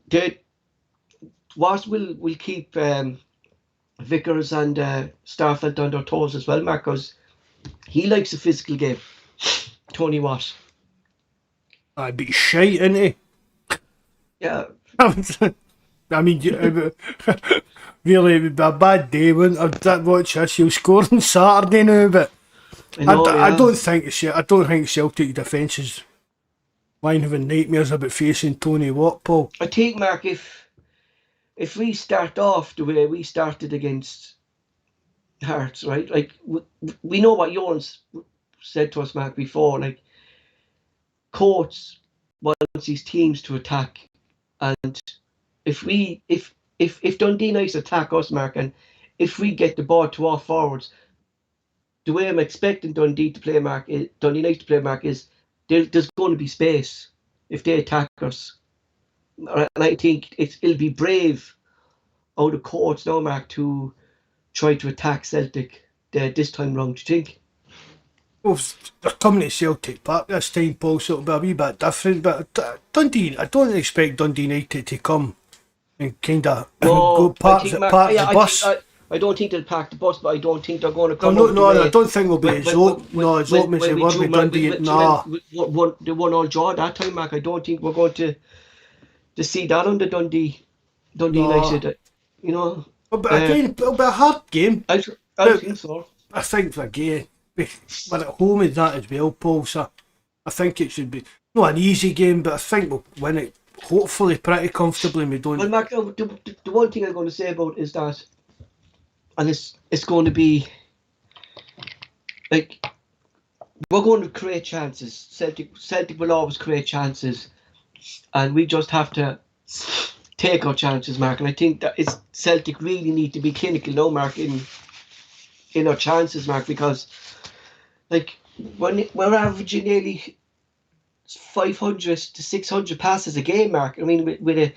they Watt will keep Vickers and Starfelt on their toes as well, Mark, because he likes a physical game. Tony Watt. I'd be shite, isn't he? Yeah, I mean, really, it would be a bad day, wouldn't it? I'd watch this. He'll score on Saturday now, but I know. I Yeah. don't think Celtic defences mind having nightmares about facing Tony Watt, Paul. I think, Mark, if we start off the way we started against Hearts, right? Like we know what Jones said to us, Mark, before. Like Coates wants his teams to attack, and if Dundee United attack us, Mark, and if we get the ball to our forwards, the way I'm expecting Dundee United to play, Mark, is there's going to be space if they attack us, and I think it'll be brave out of courts now, Mark, to try to attack Celtic this time round, do you think? Well, they're coming to Celtic Park this time, Paul, so it'll be a wee bit different. But Dundee, I don't expect Dundee United to come and kind of go park the bus. I don't think they'll pack the bus, but I don't think they're going to come. No, I don't think we'll be as open as they were with Dundee. Nah. They won all draw that time, Mark. I don't think we're going to see that under Dundee United. You know. But again, it'll be a hard game. I think so. I think again, we're at home in that as well, Paul. So I think it should be not an easy game, but I think we'll win it hopefully pretty comfortably. And we don't. Well, Mark, the one thing I'm going to say about is that. And it's going to be like we're going to create chances. Celtic will always create chances, and we just have to take our chances, Mark. And I think that Celtic really need to be clinical now, Mark, in our chances, Mark, because like we're averaging nearly 500 to 600 passes a game, Mark. I mean, with an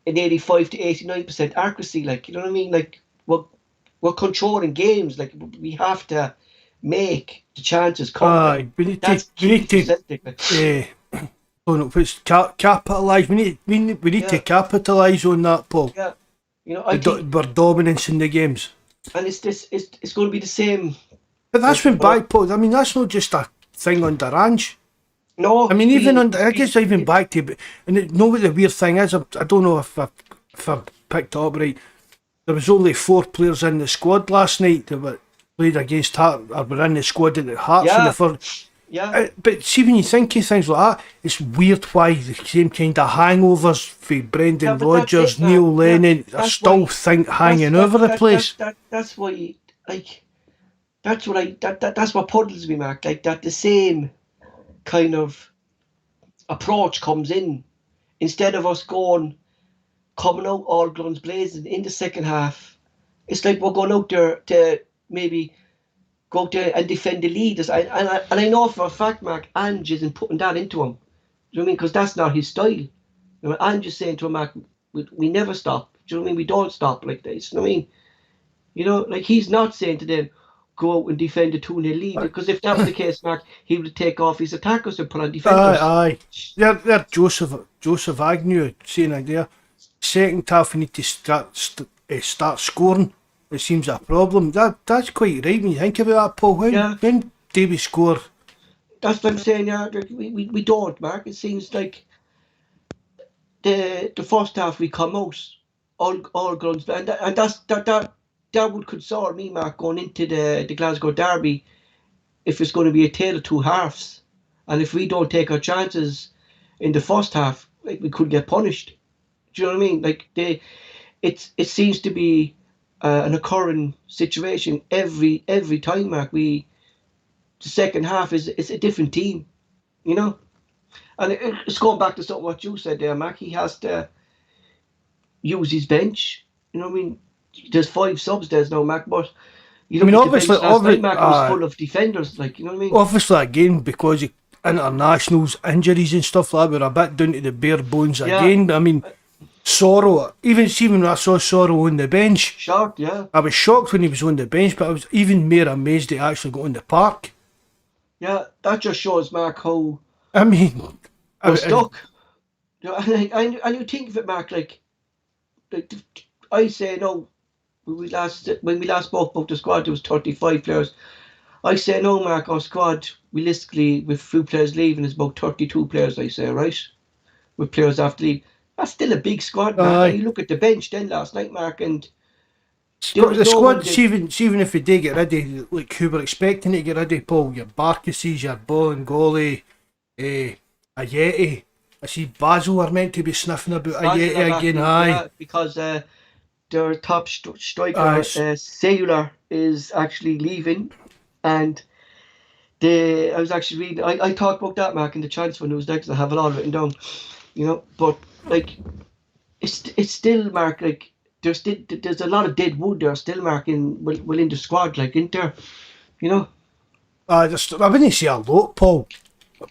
85 to 89% accuracy, like, you know what I mean, like. We're controlling games. Like, we have to make the chances come. We need to capitalise. We need to capitalise on that, Paul. Yeah, you know, we're dominance in the games, and it's going to be the same. But that's when back, Paul. I mean, that's not just a thing under Ange. No, I mean, I guess even back to, and know what the weird thing is. I don't know if I picked it up right. There was only 4 players in the squad last night that were played against Hearts, or were in the squad at the Hearts in the first. Yeah. But see, when you think of things like that, it's weird why the same kind of hangovers for Brendan Rodgers, Neil Lennon are still hanging over the place. That's why, like, that's what puzzles me, Mark. Like, that the same kind of approach comes in instead of us coming out all guns blazing in the second half. It's like we're going out there to maybe go out there and defend the lead. And I know for a fact, Mark, Ange isn't putting that into him. Do you know what I mean? Because that's not his style. You know, Ange is saying to him, Mark, we never stop. Do you know what I mean? We don't stop like this. You know what I mean? You know, like, he's not saying to them, go out and defend a 2-0 lead. Because if that was the case, Mark, he would take off his attackers and put on defenders. Aye. They're Joseph Agnew saying there. Second half, we need to start scoring. It seems a problem. That's quite right when you think about that, Paul. When do we score? That's what I'm saying. Yeah, we don't, Mark. It seems like the first half we come out all guns, and that would concern me, Mark, going into the Glasgow derby. If it's going to be a tale of two halves, and if we don't take our chances in the first half, like, we could get punished. Do you know what I mean? Like, it seems to be an occurring situation every time, Mark. The second half is a different team, you know. And it's going back to something what you said there, Mark. He has to use his bench. You know what I mean? There's 5 subs there now, Mark, but you know, obviously, Mark, it was full of defenders, like, you know what I mean? Obviously, again, because of internationals, injuries and stuff like that, we're a bit down to the bare bones again. I mean, Sorrow, even when I saw Sorrow on the bench, shocked, yeah. I was shocked when he was on the bench, but I was even more amazed he actually got on the park. Yeah, that just shows, Mark, how we're stuck. You know, and you think of it, Mark, like I say, no, when we last spoke about the squad, there was 35 players. I say, no, Mark, our squad, realistically, with few players leaving, is about 32 players, I say, right? With players after leave. That's still a big squad, Mark. And you look at the bench then last night, Mark, and the squad, even if we did get ready, like who we're expecting to get ready, Paul, your Barkasses, your Bolingoli, Ajeti. I see Basil are meant to be sniffing about Ajeti again, aye. Because their top striker, Cellular, is actually leaving, and I was actually reading, I talked about that, Mark, in the transfer news next. I have it all written down, you know, but like, it's still, Mark, like, there's a lot of dead wood there still, Mark, in the squad, like, in there, you know. I wouldn't say a lot, Paul.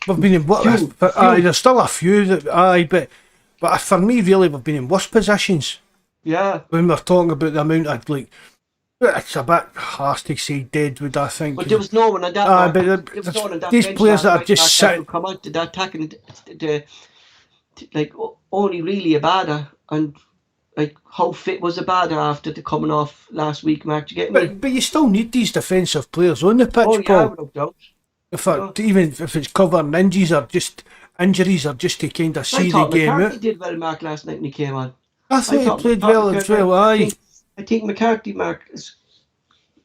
We've been in there's still a few that, but for me, really, we've been in worse positions. Yeah. When we're talking about the amount of, like, it's a bit harsh to say Deadwood, I think. But there was no one on that mark. There was no one on that These bench players last that are night, just Mark, that sitting. could come out to that attacking like only really Abada, and like how fit was Abada after the coming off last week, Mark? Do you get me? But you still need these defensive players on the Oh pitch, yeah, Paul. without doubt. In You know, fact, even if it's covering injuries or just to kind of I see the thought game McCarthy out. did well, Mark, last night when he came on. I I thought he thought played McCarthy well played as well. well, aye. I think McCarthy, Mark, is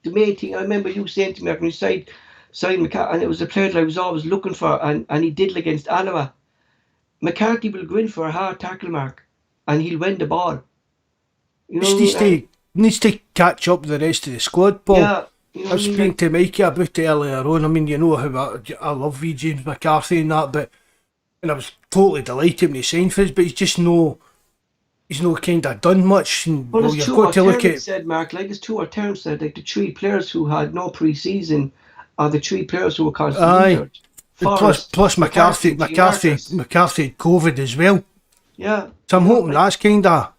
the main thing. I remember you saying to me, Mark, when you signed McCarthy, and it was a player that I was always looking for, and he did it against Alloa. McCarthy will go in for a hard tackle, Mark, and he'll win the ball. You know Just what I mean? needs to catch up with the rest of the squad, Paul. Yeah, you know I what I was mean? speaking to Mikey about it earlier on. I mean, you know how I love V James McCarthy and that, but and I was totally delighted when he signed for us, but he's no kind of done much. And, Well, well, it's you've true got what to look Terence at said, Mark. Like it's true what Terence said. Like the three players who had no pre-season are the three players who were constantly aye. injured. And Forrest, plus McCarthy, G. Marcus. McCarthy had COVID as well. Yeah, So I'm you know, hoping like, that's kind of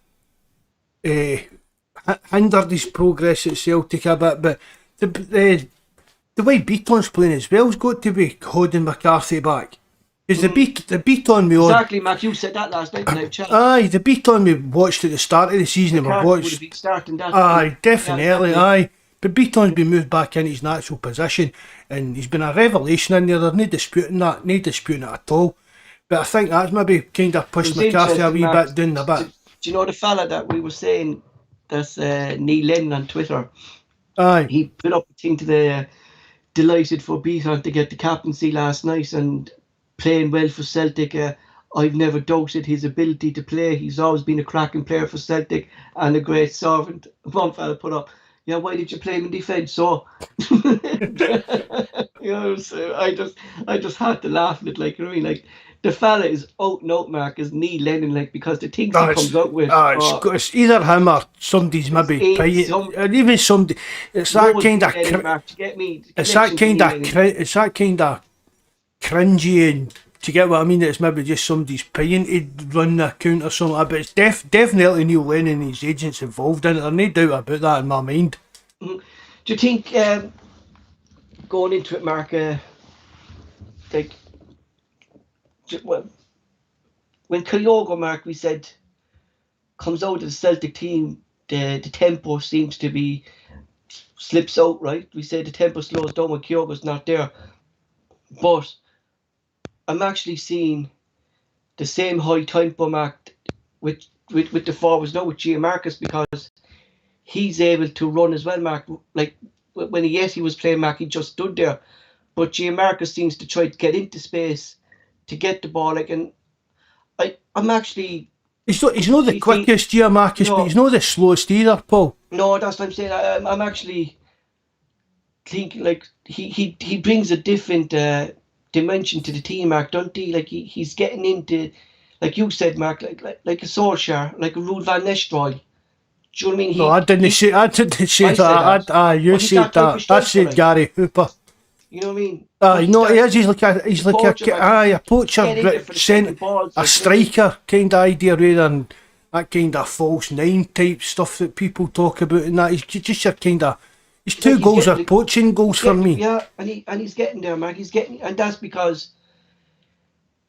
hindered his progress at Celtic a bit. But the way Beaton's playing as well has got to be holding McCarthy back. Because the Beaton we on. exactly, Mark. You said that last night in live chat. Aye, the Beaton we watched at the start of the season and we McCarthy would have watched. been starting that. Aye, definitely, Yeah, exactly. aye. But Beaton's been moved back in his natural position and he's been a revelation in there. There's no disputing that, no disputing it at all. But I think that's maybe kind of pushed It's McCarthy a interesting, wee Mark. bit down the bit. Do you know the fella that we were saying? That's Neil Lennon on Twitter. Aye. He put up a thing today. Delighted for Beaton to get the captaincy last night and playing well for Celtic. I've never doubted his ability to play. He's always been a cracking player for Celtic and a great servant. One fella put up, yeah, why did you play him in defence? So, you know, so I just had to laugh at it. Like, you know what I mean? Like, the fella is out and out, Mark, is Neil Lennon, like, because the things he comes out with. It's either him or somebody's maybe paying, or even somebody. It's that kind of. It's that kind of. It's that kind of cringy, and do you get what I mean? It's maybe just somebody's paying to run the account or something. But it's definitely Neil Lennon and his agents involved in it. There's no doubt about that in my mind. Do you think going into it, Mark? Like, when Kyogo, Mark, we said comes out of the Celtic team, the tempo seems to be slips out, right? We say the tempo slows down when Kyogo's not there, but I'm actually seeing the same high tempo, Mark, with the forwards now with Gianmarcus, because he's able to run as well, Mark. Like when he was playing, Mark, he just stood there, but Gianmarcus seems to try to get into space to get the ball. Like, and I'm actually. He's not the quickest here, Marcus, but he's not the slowest either, Paul. No, that's what I'm saying. I'm actually thinking like he brings a different dimension to the team, Mark, don't he? Like he's getting into, like you said, Mark, like a Solskjaer, like a Ruud van Nistelrooy. Do you know what I mean? I didn't say that. You said that. I said Gary Hooper. You know what I mean? No, he is. He's like a poacher, a striker kind of idea rather than that kind of false nine type stuff that people talk about. And that he's just your kind of. His two goals are poaching goals for me. Yeah, and he's getting there, Mark. He's getting, and that's because,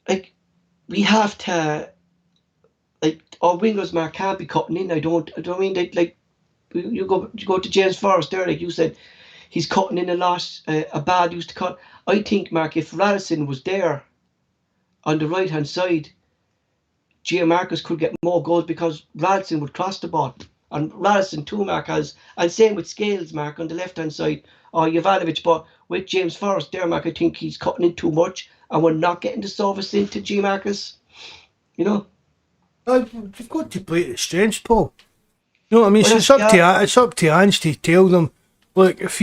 like, we have to, like, our wingers, Mark, can't be cutting in. I don't mean like you go to James Forrest there, like you said. He's cutting in a lot. Abad used to cut. I think, Mark, if Radisson was there on the right hand side, Gianmarcus could get more goals because Radisson would cross the ball. And Radisson too, Mark, has, and same with Scales, Mark, on the left hand side, or Jovanovic. But with James Forrest there, Mark, I think he's cutting in too much, and we're not getting the service into Gianmarcus. You know? You've got to play to the strengths, Paul. You know what I mean? Well, so it's up to Ange to tell them, look, if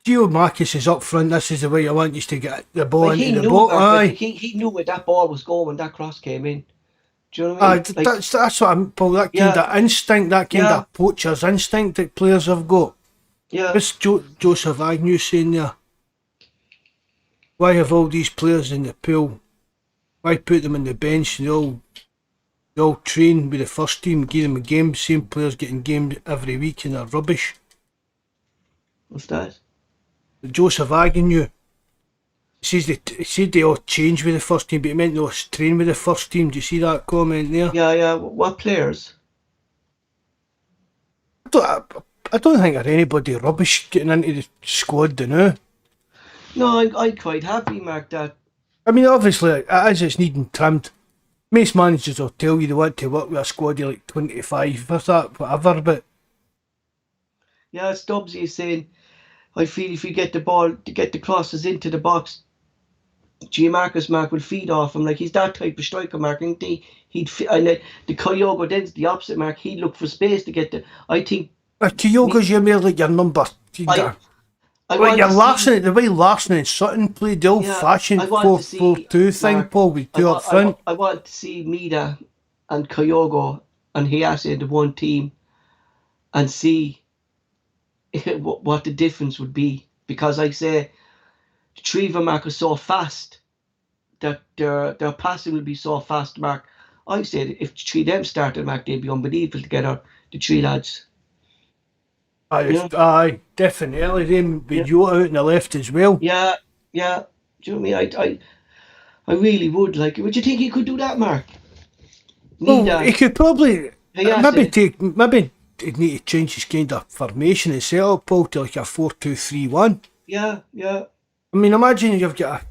Gio Marcus is up front, this is the way I want you to get the ball into the ball. Aye. He knew where that ball was going when that cross came in. Do you know what I mean? That's what I'm, Paul. That kind of instinct, that kind of poacher's instinct that players have got. Yeah. What's Joseph Agnew saying there? Why have all these players in the pool? Why put them on the bench? They all They all train with the first team, give them a game, same players getting gamed every week and they're rubbish. What's that? Joseph Agnew, he said they all change with the first team, but he meant they all train with the first team. Do you see that comment there? Yeah. What players? I don't think there's anybody rubbish getting into the squad now. No, I'm quite happy, Mark, that. I mean, obviously, as it's needing trimmed, most managers will tell you they want to work with a squad of like 25 or that, whatever, but... Yeah, Stubbsy is saying, I feel if you get the ball, to get the crosses into the box, G. Marcus Mark would feed off him. Like, he's that type of striker, Mark, isn't he? And the Kyogo then's the opposite, Mark. He'd look for space to get the... I think... Kyogo's you're more like your number... Like you're Larson, the way Larson and Sutton played the old-fashioned 4-4-2 thing, Mark, Paul, with two up front. I want to see Mida and Kyogo and Hayase in the one team and see what the difference would be. Because I say, the three of them, Mark, are so fast that their passing will be so fast, Mark. I said if the three of them started, Mark, they'd be unbelievable together, the three lads. Aye, definitely. Them with you out on the left as well. Yeah. Do you know what I mean? I really would like it. Would you think he could do that, Mark? Well, he could probably maybe he'd need to change his kind of formation and setup, Paul, to like a 4-2-3-1. Yeah. I mean, imagine you've got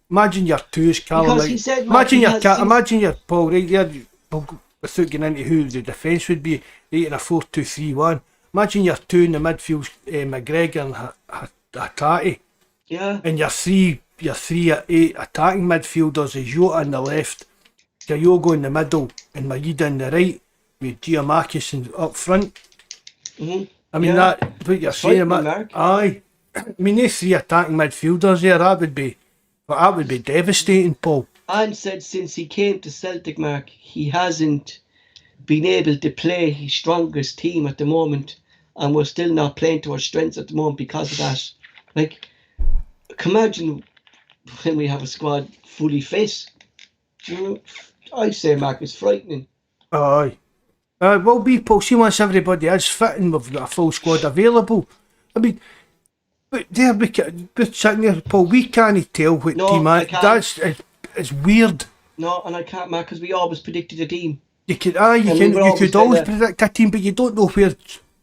imagine your twos, Callum. Because he said, Mark, imagine your Paul right there. Without getting into who the defence would be, right in a 4-2-3-1. Imagine your two in the midfield, McGregor and Hatate. Yeah. And your three attacking midfielders is Jota on the left, Kyogo in the middle, and Maeda on the right, with Giamakis up front. Mm-hmm. I mean, that what you're saying, Mark. Aye. I mean, these three attacking midfielders there, that would be devastating, Paul. And said since he came to Celtic, Mark, he hasn't been able to play his strongest team at the moment, and we're still not playing to our strengths at the moment because of that. Like, imagine when we have a squad fully fit. You know, I say, Mark, it's frightening. Aye. Well, Paul, see, once everybody is fit and we've got a full squad available, I mean, but there we're sitting there, Paul, we can't tell what team it's weird. No, and I can't, Mark, because we always predicted a team. You could always predict a team, but you don't know where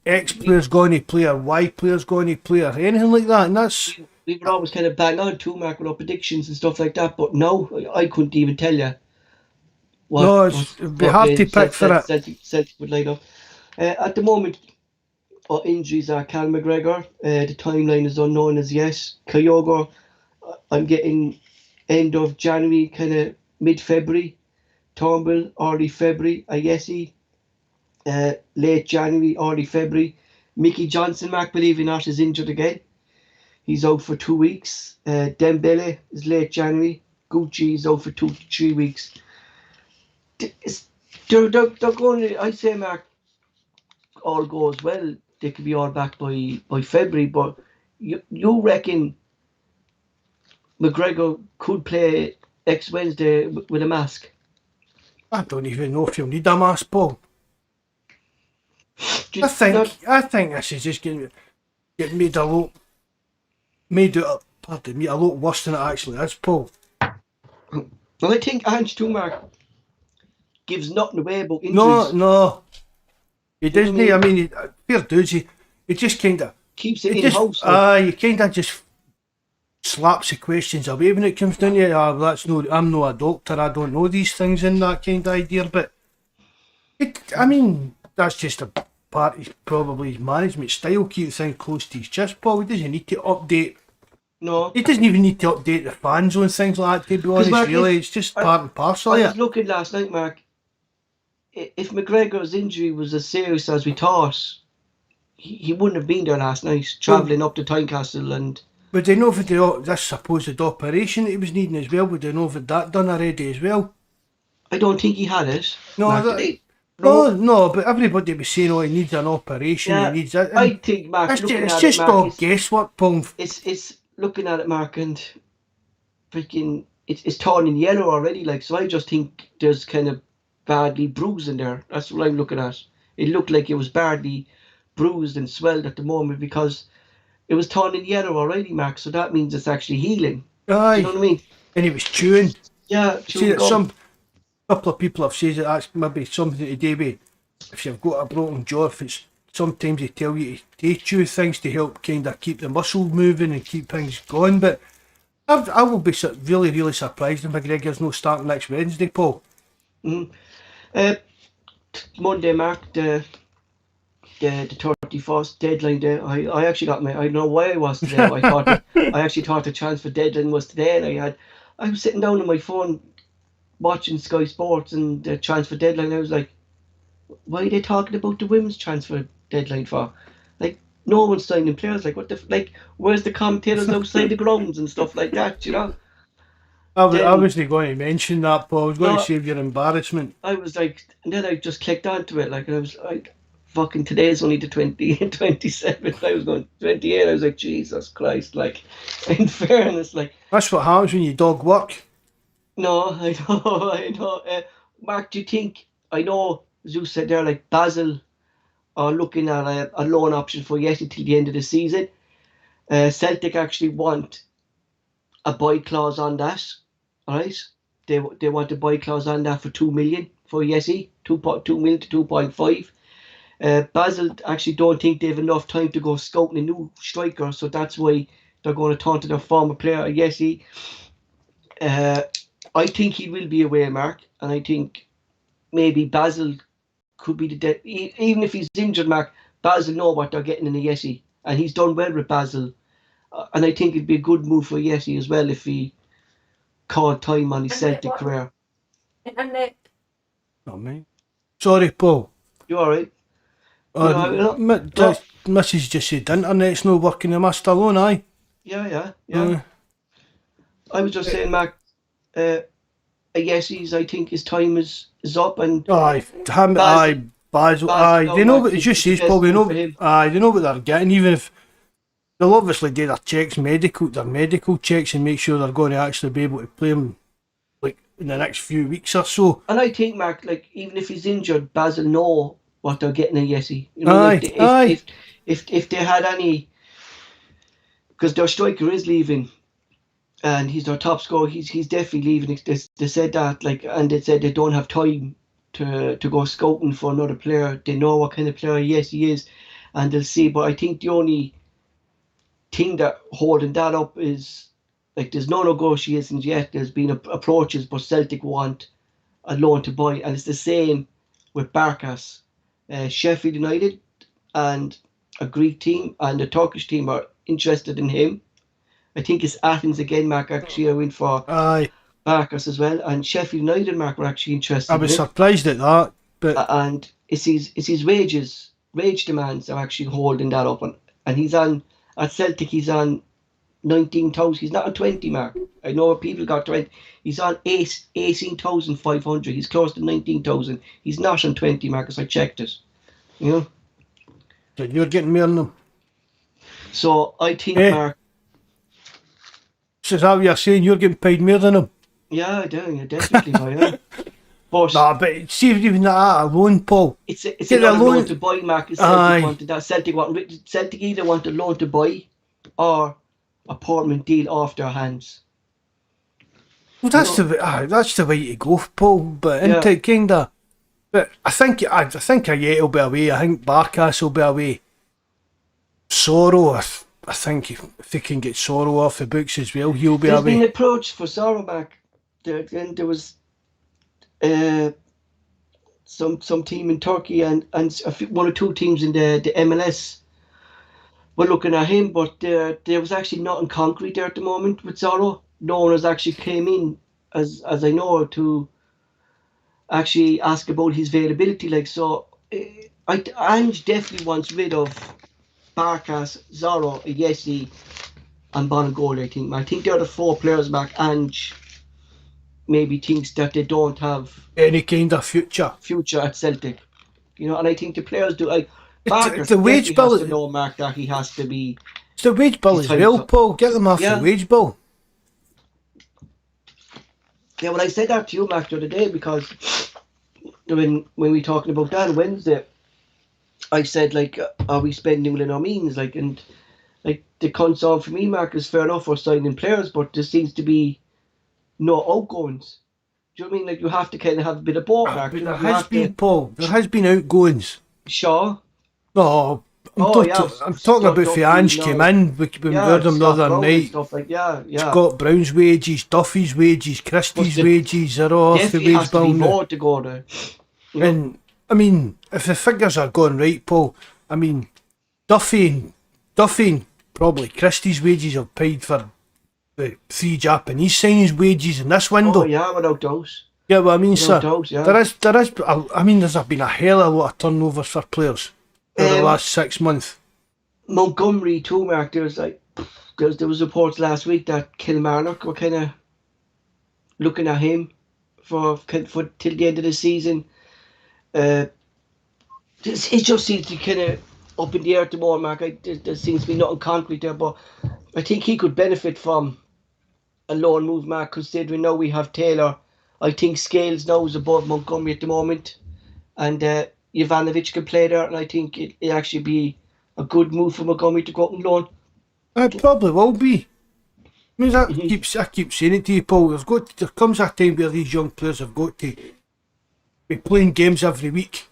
X player's going to play or Y player's going to play or anything like that, and that's... We were always kind of bang on too, Mark, with our predictions and stuff like that, but no, I couldn't even tell you. It'd be hard to pick for it. Celtic would line up. At the moment, our injuries are Cal McGregor. The timeline is unknown as yet. Kyogo, I'm getting end of January, kind of mid-February. Turnbull, early February. Ayesi, late January, early February. Mickey Johnson, Mark, believe it or not, is injured again. He's out for 2 weeks. Dembele is late January. Gucci is out for 2 to 3 weeks. They're going to, I say, Mark, all goes well, they could be all back by February, but you reckon McGregor could play next Wednesday with a mask? I don't even know if you'll need a mask, Paul. I think this is just getting made a lot worse than it actually is, Paul. Well, I think Ange too, Mark, gives nothing away about injuries. No. He doesn't. I mean, fair dues. He just kind of keeps it in-house. He kind of just slaps the questions away when it comes down to it. I'm not a doctor, I don't know these things and that kind of idea, but I mean, that's just a part of probably his management style, keep things close to his chest, Paul. He doesn't need to update. No. He doesn't even need to update the fans on things like that, to be honest, Mark, really. It's just part and parcel. I was looking last night, Mark. If McGregor's injury was as serious as we thought, he wouldn't have been there last night, travelling up to Tynecastle and... Would they know if this supposed operation that he was needing as well? Would they know if that done already as well? I don't think he had it. No, but everybody was saying, he needs an operation, he needs that. I think, Mark, it's just all guesswork, Paul. It's looking at it, Mark, and freaking, it's turning yellow already, like, so I just think there's kind of badly bruised in there. That's what I'm looking at. It looked like it was badly bruised and swelled at the moment because it was turning yellow already, Mark. So that means it's actually healing. Do you know Aye, what I mean? and he was chewing. Yeah, You see chewing that gum. some couple of people have said that that's maybe something to do with if you've got a broken jaw. If it's sometimes they tell you to chew things to help kind of keep the muscle moving and keep things going. But I will be really, really surprised if McGregor's no starting next Wednesday, Paul. Mm. Uh, Monday, Mark, the 31st deadline day. I actually got my. I don't know why I was today. But I actually thought the transfer deadline was today, and I was sitting down on my phone watching Sky Sports and the transfer deadline. I was like, why are they talking about the women's transfer deadline for? Like, no one's signing players. Like, what the like? Where's the commentators outside the grounds and stuff like that? You know. I Then wasn't going to mention that, Paul. I was going to no, save your embarrassment. I was like, and then I just clicked onto it. Like, and I was like, fucking today's only the 27th. I was going 28. I was like, Jesus Christ. Like, in fairness, like, That's what happens when you dog work. no, I know, I know. Mark, do you think, I know, as you said there, like, Basel are looking at a loan option for Yeti till the end of the season. Celtic actually want a buy clause on that, right? They want a buy clause on that for 2 million for Yeti, 2 million to 2.5. Basel actually don't think they have enough time to go scouting a new striker, so that's why they're going to turn to their former player, Yeti. Uh, I think he will be away, Mark, and I think maybe Basel could be even if he's injured, Mark. Basel know what they're getting in a Yeti, and he's done well with Basel. And I think it'd be a good move for Yeti as well if he called time on his Celtic career. Oh, mate. Sorry, Paul. You all right? No, Mrs. just said the internet's not working. Am I still on, aye? yeah. I was just saying, Mark. Yesi's, I think his time is up, and Aye, him, Basel, aye, Basil, Basel aye. now, They know Mark, what it is just the says, best Paul. They move for know, him. aye, they know what they're getting. Even if they'll obviously do their checks, their medical checks, and make sure they're going to actually be able to play him like in the next few weeks or so. And I think, Mark, like even if he's injured, Basel know what they're getting in Yesi. You know, like Aye, aye. if they had any, because their striker is leaving, and he's their top scorer. He's definitely leaving. They said that, like, and they said they don't have time to go scouting for another player. They know what kind of player he is, and they'll see. But I think the only thing that holding that up is like there's no negotiations yet. There's been approaches, but Celtic want a loan to buy, and it's the same with Barkas. Sheffield United and a Greek team and a Turkish team are interested in him. I think it's Athens again, Mark. Actually, I went for Aye. Barkas as well, and Sheffield United, Mark, were actually I interested in was him. surprised at that, but And it's his wage demands are actually holding that up, and he's on at Celtic. He's on 19,000. He's not on 20, Mark. I know people got 20. He's on 18,500. He's close to 19,000. He's not on 20, Marcus. I checked it. You know. so you're getting more than them. So I think, Eh? Mark. So is that what you're saying? You're getting paid more than them? Yeah, I do. Yeah, definitely. I am. But Nah, but see even that alone, Paul. it's Get a a loan loan to buy, Mark. Aye. Celtic either want a loan to buy or a permanent deal off their hands. Well, that's the way to go, Paul. But Yeah. into kinda. But I think Ayet will be away. I think Barkas will be away. Sorrow, I think if they can get Sorrow off the books as well, he'll be There's been away. an approach for Sorrow, Mark. There was some team in Turkey and one or two teams in the MLS were looking at him, but there was actually nothing concrete there at the moment with Zorro. No one has actually came in, as I know, to actually ask about his availability. Like so, Ange definitely wants rid of Barkas, Zorro, Yesi, and Bonagol. I think they're the four players back. Ange maybe thinks that they don't have Any kind of future. at Celtic. You know, and I think the players do. Barker The wage definitely bill. has to know, Mark, that he has to be. It's the wage bill He's as well, time- Paul. Get them off Yeah. the wage bill. Yeah, well, I said that to you, Mark, the other day because when we were talking about that on Wednesday, I said like, are we spending within our means? Like, and like the concern for me, Mark, is fair enough for signing players, but there seems to be no outgoings. Do you know what I mean? Like you have to kind of have a bit of both, Mark. But You there know, you has have been, to. Paul, there has been outgoings. Shaw. No, Oh yeah, I'm talking about Duffy, Ange came no. in, we Yeah, heard him the Scott other Brown and night. stuff like yeah. Scott Brown's wages, Duffy's wages, But Christie's the wages are all off the definitely wage has to be bill now. more to go there. You know? And, I mean, if the figures are going right, Paul, I mean, Duffy and probably Christie's wages have paid for the 3 Japanese signings' wages in this window. Oh yeah, without doubt. Yeah, what I mean, Without sir. doubt, yeah. There is. I mean, there's been a hell of a lot of turnovers for players over the last 6 months. Montgomery too, Mark. There was reports last week that Kilmarnock were kind of looking at him for till the end of the season. It just seems to be kind of up in the air at the moment, Mark. There seems to be nothing concrete there, but I think he could benefit from a loan move, Mark, considering now we have Taylor. I think Scales now is above Montgomery at the moment, and Ivanovic can play there, and I think it'd actually be a good move for Montgomery to go out and loan. It probably will be. I mean, Mm-hmm. I keep saying it to you, Paul. There comes a time where these young players have got to be playing games every week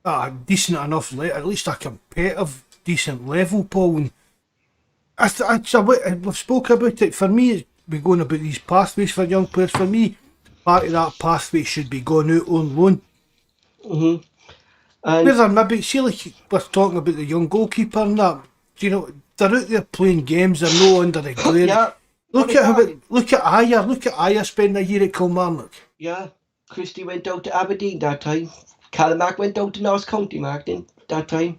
at a decent enough, at least a competitive, decent level, Paul. And we've spoken about it. For me, we're going about these pathways for young players. For me, part of that pathway should be going out on loan. Mm-hmm. And Whether maybe, see, like we're talking about the young goalkeeper and that, you know, they're out there playing games, they're no under the glare. yeah, Look at Aya spending a year at Kilmarnock. yeah. Christie went out to Aberdeen that time. Callum went out to North County, Mark, then that time.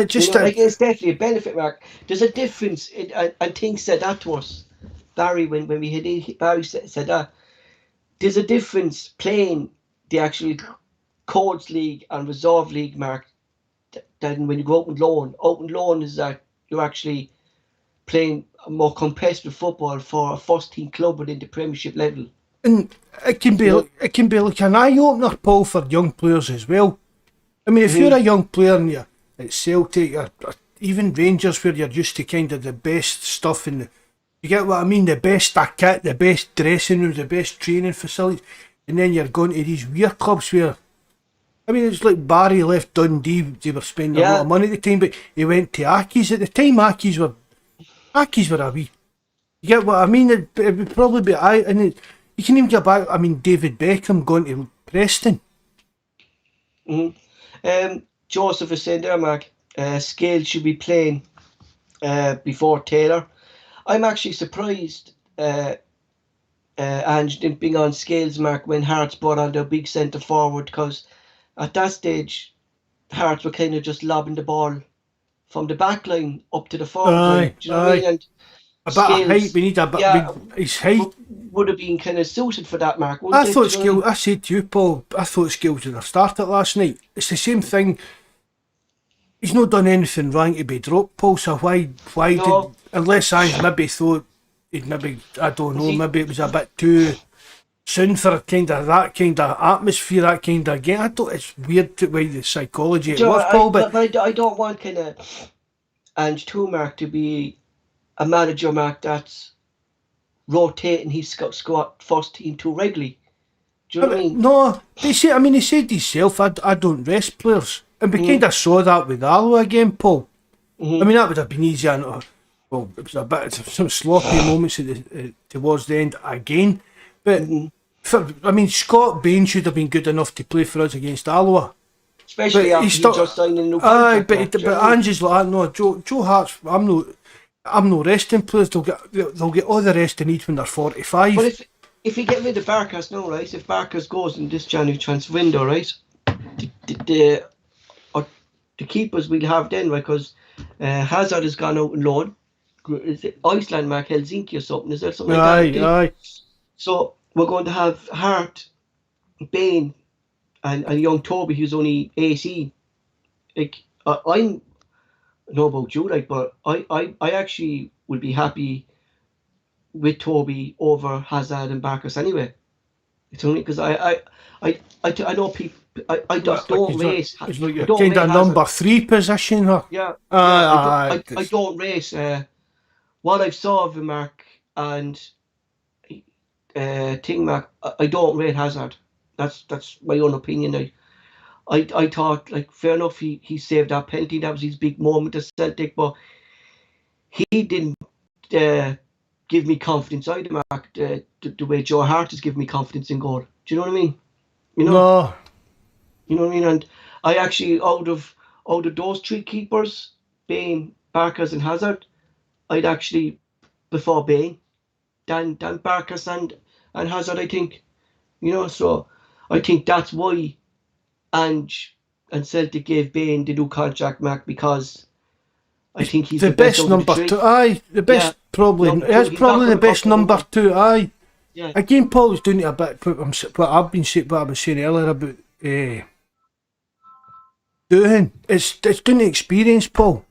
Just Like it's definitely a benefit, Mark. There's a difference, and Ting said that to us. Barry, when we had in, Barry said that. There's a difference playing the actual Codes League and Reserve League, Mark, than when you go out and loan. Out and loan is that you're actually playing a more competitive football for a first team club within the Premiership level. And it can be like an eye opener, Paul, for young players as well. I mean, if you're a young player and you're at Celtic or even Rangers, where you're used to kind of the best stuff in you get what I mean, the best kit, the best dressing rooms, the best training facilities, and then you're going to these weird clubs where, I mean, it's like Barry left Dundee, they were spending a lot of money at the time, but he went to Accies. At the time, Accies were a wee. You get what I mean? It would probably be, you can even get back, I mean, David Beckham going to Preston. Joseph is saying there, Mark, Scales should be playing before Taylor. I'm actually surprised Ange didn't bring on Scales, Mark, when Hearts brought on their big centre forward, because at that stage Hearts were kind of just lobbing the ball from the back line up to the forward line. Do you know what I mean? And a bit of height, we need a bit his height would have been kind of suited for that, Mark. I thought Scales, I said to you, Paul, I thought Scales would have started last night. It's the same thing. He's not done anything wrong to be dropped, Paul, so why did, unless I maybe thought he'd maybe, I don't know, maybe it was a bit too soon for that kind of atmosphere, that kind of game. It's weird the way the psychology it was, Paul, but I don't want kind of Ange too, Mark, to be a manager, Mark, that's rotating his squad first team too regularly. Do you know what I mean? No, he said himself, I don't rest players. And we kind of saw that with Arlo again, Paul. I mean, that would have been easy. Well, it was a bit some sloppy moments towards the end again. But Scott Bain should have been good enough to play for us against Alloa. Especially after he just signed a new contract. But Ange's like, no, Joe Hart's. I'm no resting players. They'll get all the rest they need when they're 45. But if we get rid of Barkas now, right? If Barkas goes in this January transfer window, right? The keepers we'll have then, right? Because Hazard has gone out on loan. Is it Iceland, Mark, Helsinki or something? Is there something like that? Aye. So we're going to have Hart, Bain, and young Toby, who's only 18. Like I don't know about you, like, but I actually would be happy with Toby over Hazard and Barkas anyway. It's only because I know people. I just Like don't race. it's like I your don't kind rate of Hazard. number 3 position, huh? Yeah, Aye, I don't race. What I've saw of him, Mark, and thing, Mark, I don't rate Hazard. That's my own opinion. I thought, like, fair enough, he saved that penalty. That was his big moment at Celtic, but he didn't give me confidence either, Mark. The way Joe Hart has given me confidence in goal. Do you know what I mean? No. You know what I mean? And I actually, out of those three keepers, Bain, Barkas, and Hazard, I'd actually prefer Bain than Barkas and Hazard. I think, so I think that's why Ange and Celtic gave Bain the new contract, Mark, because I think he's The the best best out of the number three. 2, aye. The best, probably. Number two, It's he's probably not the gonna best cost number anyone. 2, aye. Yeah, Again, Paul was doing it a bit, what I've been saying, what I was saying earlier about Doohan. It's doing the experience, Paul.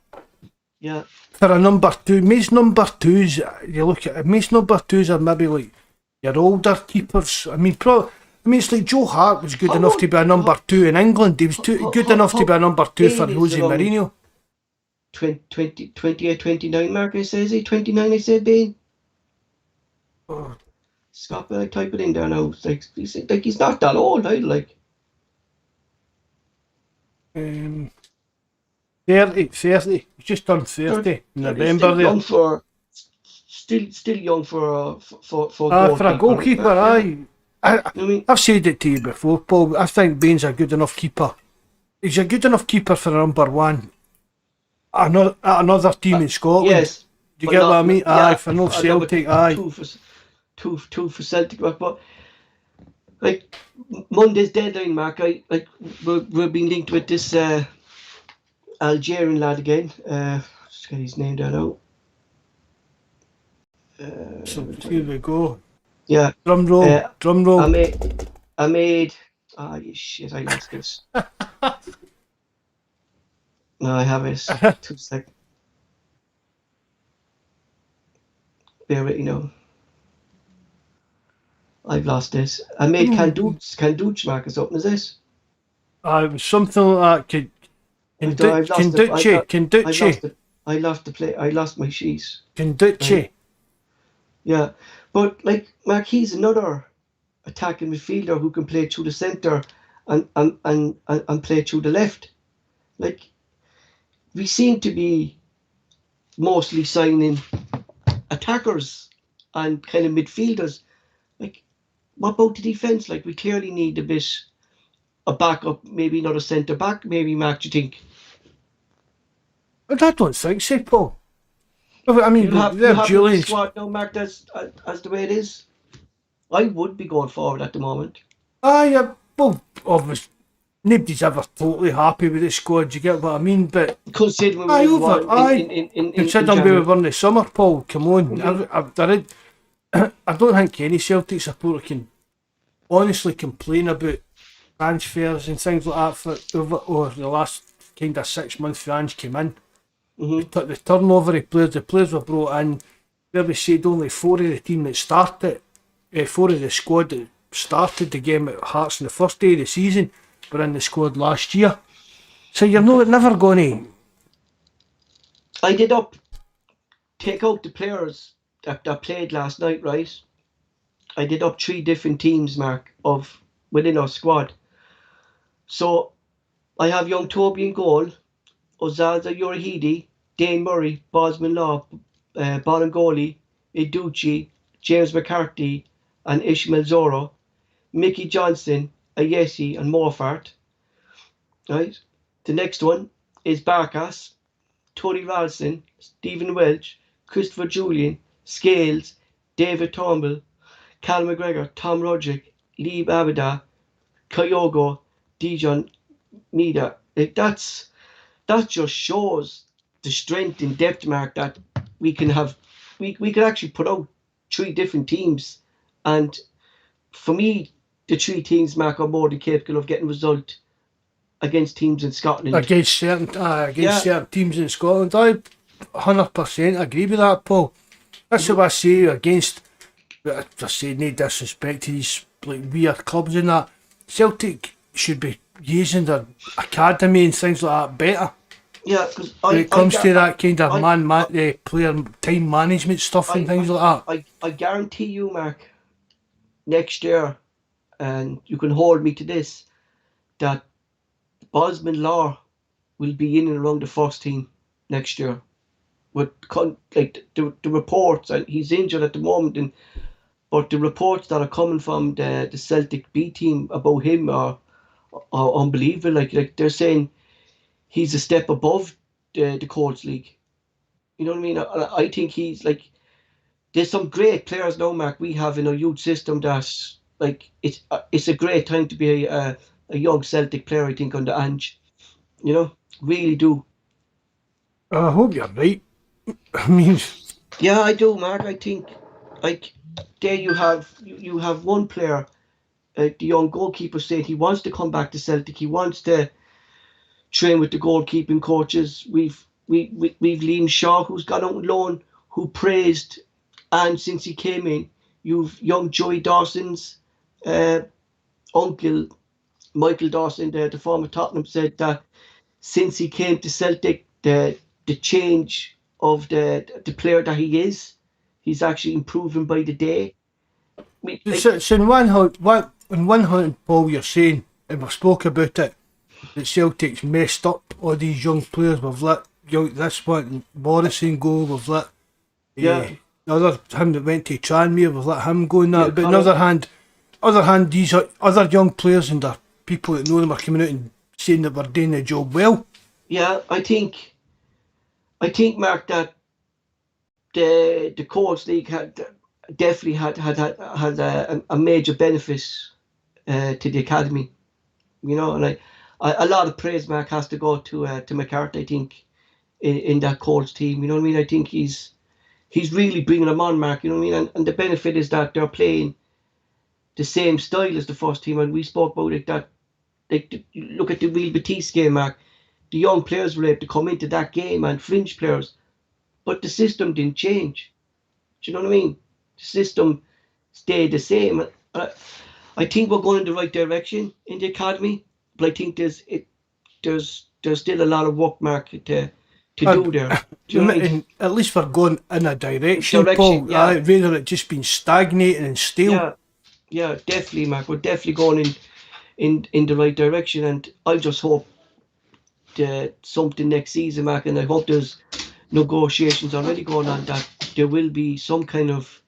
yeah. For a number 2, most number 2s, you look at it, most number 2s are maybe like your older keepers. I mean, it's like Joe Hart was good How enough old- to be a number 2 in England. He was good enough to be a number 2 for Bain is Jose around Mourinho. 28, 29, Mark, I say, is he? 29, I say, Bain. Oh, Skpe, I type it in there now. It's like, he's not that old, like. 30. He's just turned 30 in He's November still there. young still young for For a goalkeeper, Yeah. aye. You know what I mean? I've said it to you before, Paul. I think Bain's a good enough keeper. He's a good enough keeper for number 1 at another team in Scotland. Yes. Do you but get not- what I mean? yeah, Aye, for no I know, but Celtic, aye. two for Celtic, but like Monday's deadline, Mark. We're being linked with this Algerian lad again. Just get his name down now. So here we go. Yeah. Drum roll, drum roll. I made. Ah, you shit! I lost this. No, I have it. 2 seconds. Bear with me now. I've lost this. I made Kanduch Marcus up. Is this? It was something like that. Kanducci. I lost the play. I lost my sheets. Kanducci. Right. Yeah, but like Mark, he's another attacking midfielder who can play through the centre and play through the left. Like, we seem to be mostly signing attackers and kind of midfielders. Like, what about the defence? Like, we clearly need a backup, maybe not a centre back. Maybe, Mark, do you think? But I don't think so, Paul. I mean, You have Julian. the squad now, Mark, as the way it is. I would be going forward at the moment. Well, obviously, nobody's ever totally happy with the squad, you get what I mean? But Considering Considering we were in the summer, Paul, come on. I don't think any Celtic supporter can honestly complain about transfers and things like that for over the last kind of 6 months Ange came in. Mm-hmm. The turnover of players, the players were brought in. Where we said only 4 of the team that started, 4 of the squad that started the game at Hearts on the first day of the season were in the squad last year. So you're never going to. I did take out the players that played last night, right? I did up 3 different teams, Mark, of within our squad. So I have young Toby in goal, Ozaza Yorahidi, Dane Murray, Bosman Law, Bonangoli, Iducci, James McCarthy, and Ishmael Zoro, Mickey Johnson, Ayesi, and Morfart. Right? The next one is Barkas, Tony Ralston, Stephen Welch, Christopher Julian, Scales, David Turnbull, Cal McGregor, Tom Roderick, Lee Abada, Kyogo, Dijon Mida. Like, that just shows the strength in depth, Mark, that we can have. We could actually put out 3 different teams, and for me, the 3 teams, Mark, are more than capable of getting result against teams in Scotland. Against certain teams in Scotland. I 100% agree with that, Paul. That's what I say against. I say no disrespect to these like weird clubs and that. Celtic should be using their academy and things like that better. Yeah, because When it comes to that kind of player time management stuff and things like that. I guarantee you, Mark, next year, and you can hold me to this, that Bosman Law will be in and around the first team next year. With like the reports, and he's injured at the moment, but the reports that are coming from the Celtic B team about him are unbelievable. Like they're saying he's a step above the Colts League. You know what I mean? I think he's like, there's some great players now, Mark. We have in our youth system that like it's a great time to be a young Celtic player. I think under Ange, you know, really do. I hope you're right. I mean, Yeah, I do, Mark. I think like there you have one player, the young goalkeeper, saying he wants to come back to Celtic. He wants to train with the goalkeeping coaches. We've Liam Shaw, who's gone out on loan, who praised, and since he came in, you've young Joey Dawson's uncle, Michael Dawson, the former Tottenham, said that since he came to Celtic, the change of the player that he is, he's actually improving by the day. I mean, it's in one hand, Paul, you're saying, and we spoke about it, that Celtic's messed up all these young players. We've let this one Morrison go. We've let the other him that went to Tranmere. We've let him go in that. But on the other hand, these are other young players and the people that know them are coming out and saying that we're doing the job well. Yeah, I think Mark, that the Colts League definitely had a major benefit to the academy. You know, and a lot of praise, Mark, has to go to McCarthy, I think, in that Colts team. You know what I mean? I think he's really bringing them on, Mark. You know what I mean? And the benefit is that they're playing the same style as the first team, and we spoke about it. That look at the Real Betis game, Mark. The young players were able to come into that game, and fringe players, but the system didn't change. Do you know what I mean? The system stayed the same. I think we're going in the right direction in the academy, but I think there's still a lot of work, Mark, to do there. Do you know what I mean? At least we're going in a direction, Paul. Yeah. Rather it just been stagnating and still. Yeah, definitely, Mark. We're definitely going in the right direction, and I just hope something next season, Mark, and I hope there's negotiations already going on that there will be some kind of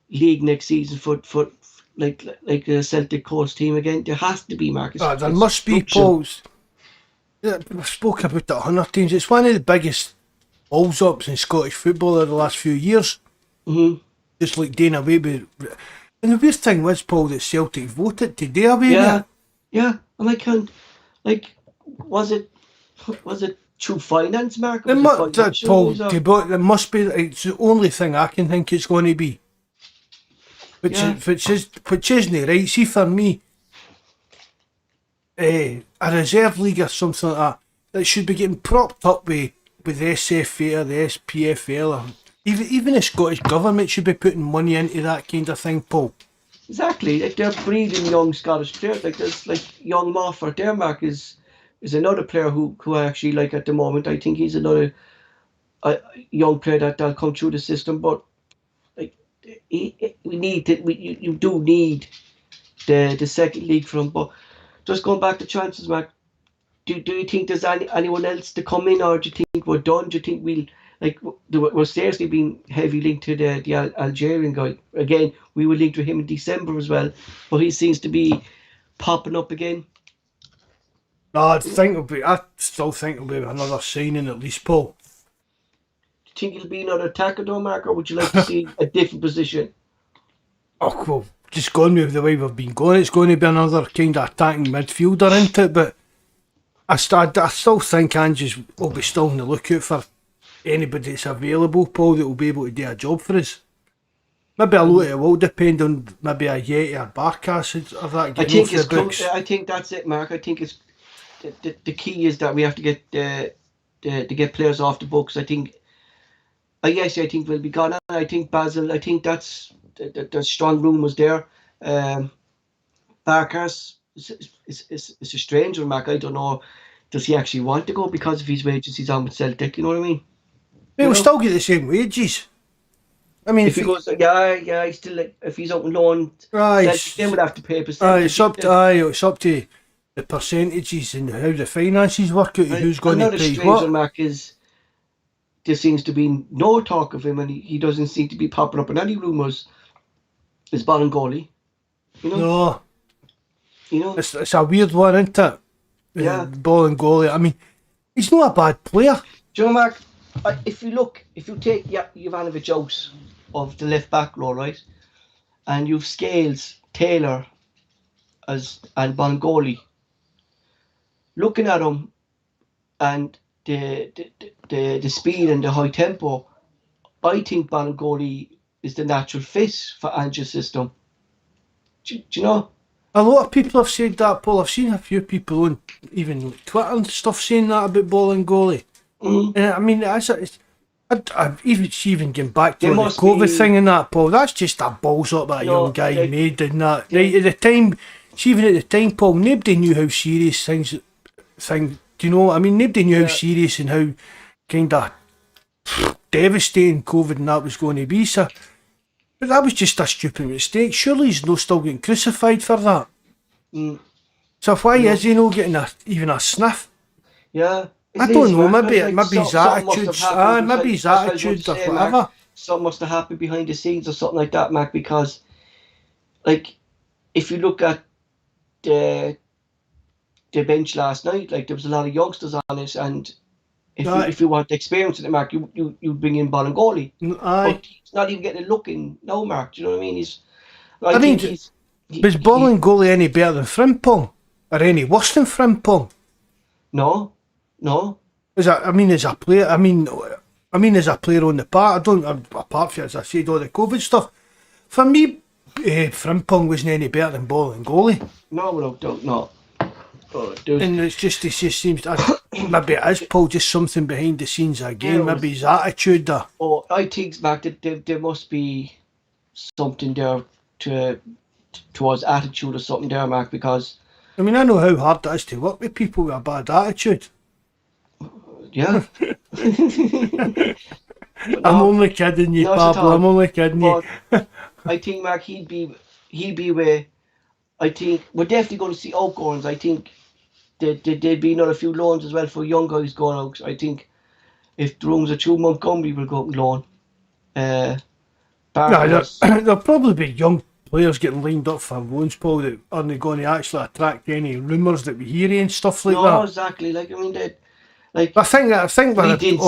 league next season for like a Celtic Coast team again. There has to be, Mark. There must be, Paul. Yeah, we've spoken about it 100 times. It's one of the biggest balls ups in Scottish football over the last few years. Mm-hmm. Just like doing away with. And the weird thing was, Paul, that Celtic voted to do away with it. Yeah, and I can't. Like, was it through finance, Mark? Paul, it must be. It's the only thing I can think it's going to be. Which isn't right. See, for me, a reserve league or something like that should be getting propped up with the SFA or the SPFL, or even the Scottish government should be putting money into that kind of thing, Paul. Exactly. Like, they're breeding young Scottish players. Like, there's like young Moffat there, Mark, is another player who I actually like at the moment. I think he's another young player that'll come through the system. But like, you do need the second league from. But just going back to chances, Mark, do you think there's anyone else to come in, or do you think we're done? Do you think we're seriously being heavy linked to the Algerian guy? Again, we were linked to him in December as well, but he seems to be popping up again. No, I still think it'll be another signing at least, Paul. Do you think it'll be another attacker though, Mark, or would you like to see a different position? Oh, well, just going with the way we've been going, it's going to be another kind of attacking midfielder, isn't it? But I still think Ange will be still on the lookout for anybody that's available, Paul, that will be able to do a job for us. Maybe a lot of it will depend on maybe a Yeti or Barkas or that getting off the books. I think that's it, Mark. I think it's the key is that we have to get to get players off the books. I think I think we'll be gone. I think Basil. I think there's strong rumours there. Barker's it's a strange one, Mark. I don't know. Does he actually want to go because of his wages he's on with Celtic? You know what I mean? But he'll still get the same wages. I mean, if he goes, he's still like, if he's out on loan, Celtic then would have to pay a percentage. It's up to the percentages and how the finances work out. Who's going to pay what? Another Mark is there seems to be no talk of him, and he doesn't seem to be popping up in any rumours. Is Bolingoli, you know? No. You know, it's a weird one, isn't it? Yeah. Bolingoli. I mean, he's not a bad player. Do you know, Mark? If you take Jovanovic out of the left back row, right, and you've Scales, Taylor, and Bolingoli, looking at him and the speed and the high tempo, I think Bolingoli is the natural fit for Ange's system. Do you know? A lot of people have said that, Paul. I've seen a few people on even Twitter and stuff saying that about Bolingoli. And I mean, I've even getting back to the COVID thing and that, Paul. That's just a balls up that young guy made and that. Yeah. Right at the time, even at the time, Paul, nobody knew how serious thing. Do you know what I mean? Nobody knew how serious and how kind of devastating COVID and that was going to be. So, but that was just a stupid mistake. Surely he's not still getting crucified for that. So why is he not getting even a sniff? Yeah. I don't know, maybe his attitude, maybe his attitude or whatever. Mark, something must have happened behind the scenes or something like that, Mark, because, like, if you look at the bench last night, like, there was a lot of youngsters on it, and if you want to experience it, Mark, you bring in Bolingoli. But he's not even getting a look in now, Mark, do you know what I mean? Was Bolingoli any better than Frimpong? Or any worse than Frimpong? No. As a player, as a player on the part, I don't, apart from, as I said, all the COVID stuff, for me, Frimpong wasn't any better than Bolingoli. No, without doubt not. And it just seems, maybe it is, Paul, just something behind the scenes again, maybe his attitude there. Oh, I think, Mark, that there must be something there towards attitude or something there, Mark, because... I mean, I know how hard it is to work with people with a bad attitude. Yeah. I'm only kidding you, Pablo. I'm only kidding you. I think, Mark, he'd be where. I think we're definitely going to see outgoings. I think there'd be another few loans as well for young guys going out. I think if the rooms are true, Montgomery will go out and loan. There'll probably be young players getting lined up for loans, Paul, that aren't going to actually attract any rumours that we hear and stuff like that. No, exactly. Like, I mean, like, I think we're didn't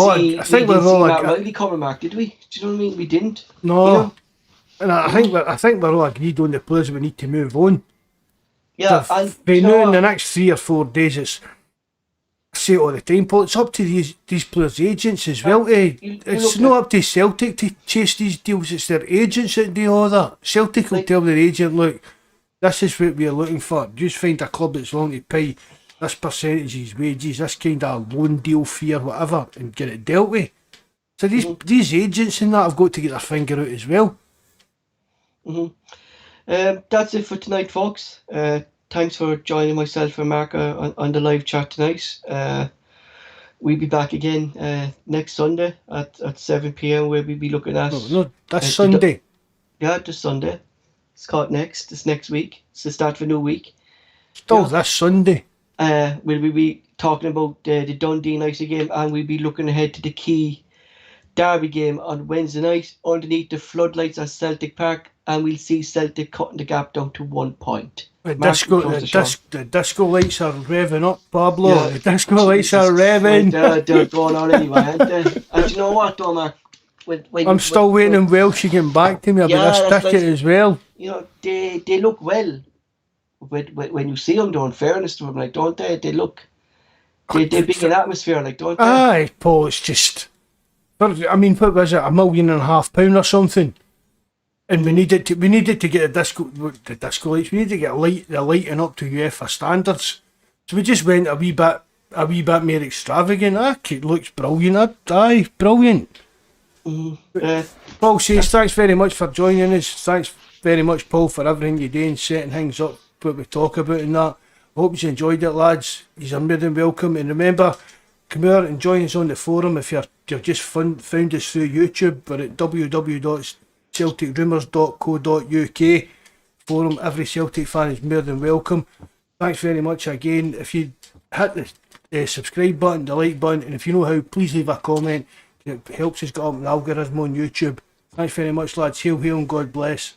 see Matt Riley coming, Mark, did we? Do you know what I mean? We didn't. No. You know? And I think we're all agreed on the players we need to move on. Yeah, they know in the next 3 or 4 days. I say it all the time, Paul. It's up to these players' agents as well. It's not up to Celtic to chase these deals. It's their agents that do all that. Celtic will tell their agent, look, this is what we're looking for. Just find a club that's willing to pay this percentage of his wages, this kind of loan deal fee or whatever, and get it dealt with. So these agents and that have got to get their finger out as well. That's it for tonight, folks. Thanks for joining myself and Mark on the live chat tonight. We'll be back again next Sunday at 7 p.m. where we'll be looking at... that's Sunday. This Sunday. It's caught next. It's next week. It's the start of a new week. This Sunday. We'll be talking about the Dundee United game, and we'll be looking ahead to the key derby game on Wednesday night underneath the floodlights at Celtic Park, and we'll see Celtic cutting the gap down to 1 point. The disco lights are revving up, Pablo. Yeah. The disco lights are revving. They're going on anyway, aren't they? And you know what, though, Mark? I'm still waiting on Welsh getting back to me about this ticket as well. You know, they look well. When you see them, though, in fairness to them, like, don't they? They bring an atmosphere, like, don't they? Aye, Paul, it's just... I mean, what was it, £1.5 million or something? And we needed to get the disco lights. We needed to get the lighting up to UEFA standards. So we just went a wee bit more extravagant. It looks brilliant. Aye, brilliant. Paul says thanks very much for joining us. Thanks very much, Paul, for everything you do and setting things up what we talk about and that. I hope you enjoyed it, lads. You're more than welcome. And remember, come here and join us on the forum if you've just found us through YouTube. We're at www.celticrumours.co.uk forum. Every Celtic fan is more than welcome. Thanks very much again. If you hit the subscribe button, the like button, and if you know how, please leave a comment. It helps us get up an algorithm on YouTube. Thanks very much, lads. Hail, hail, and God bless.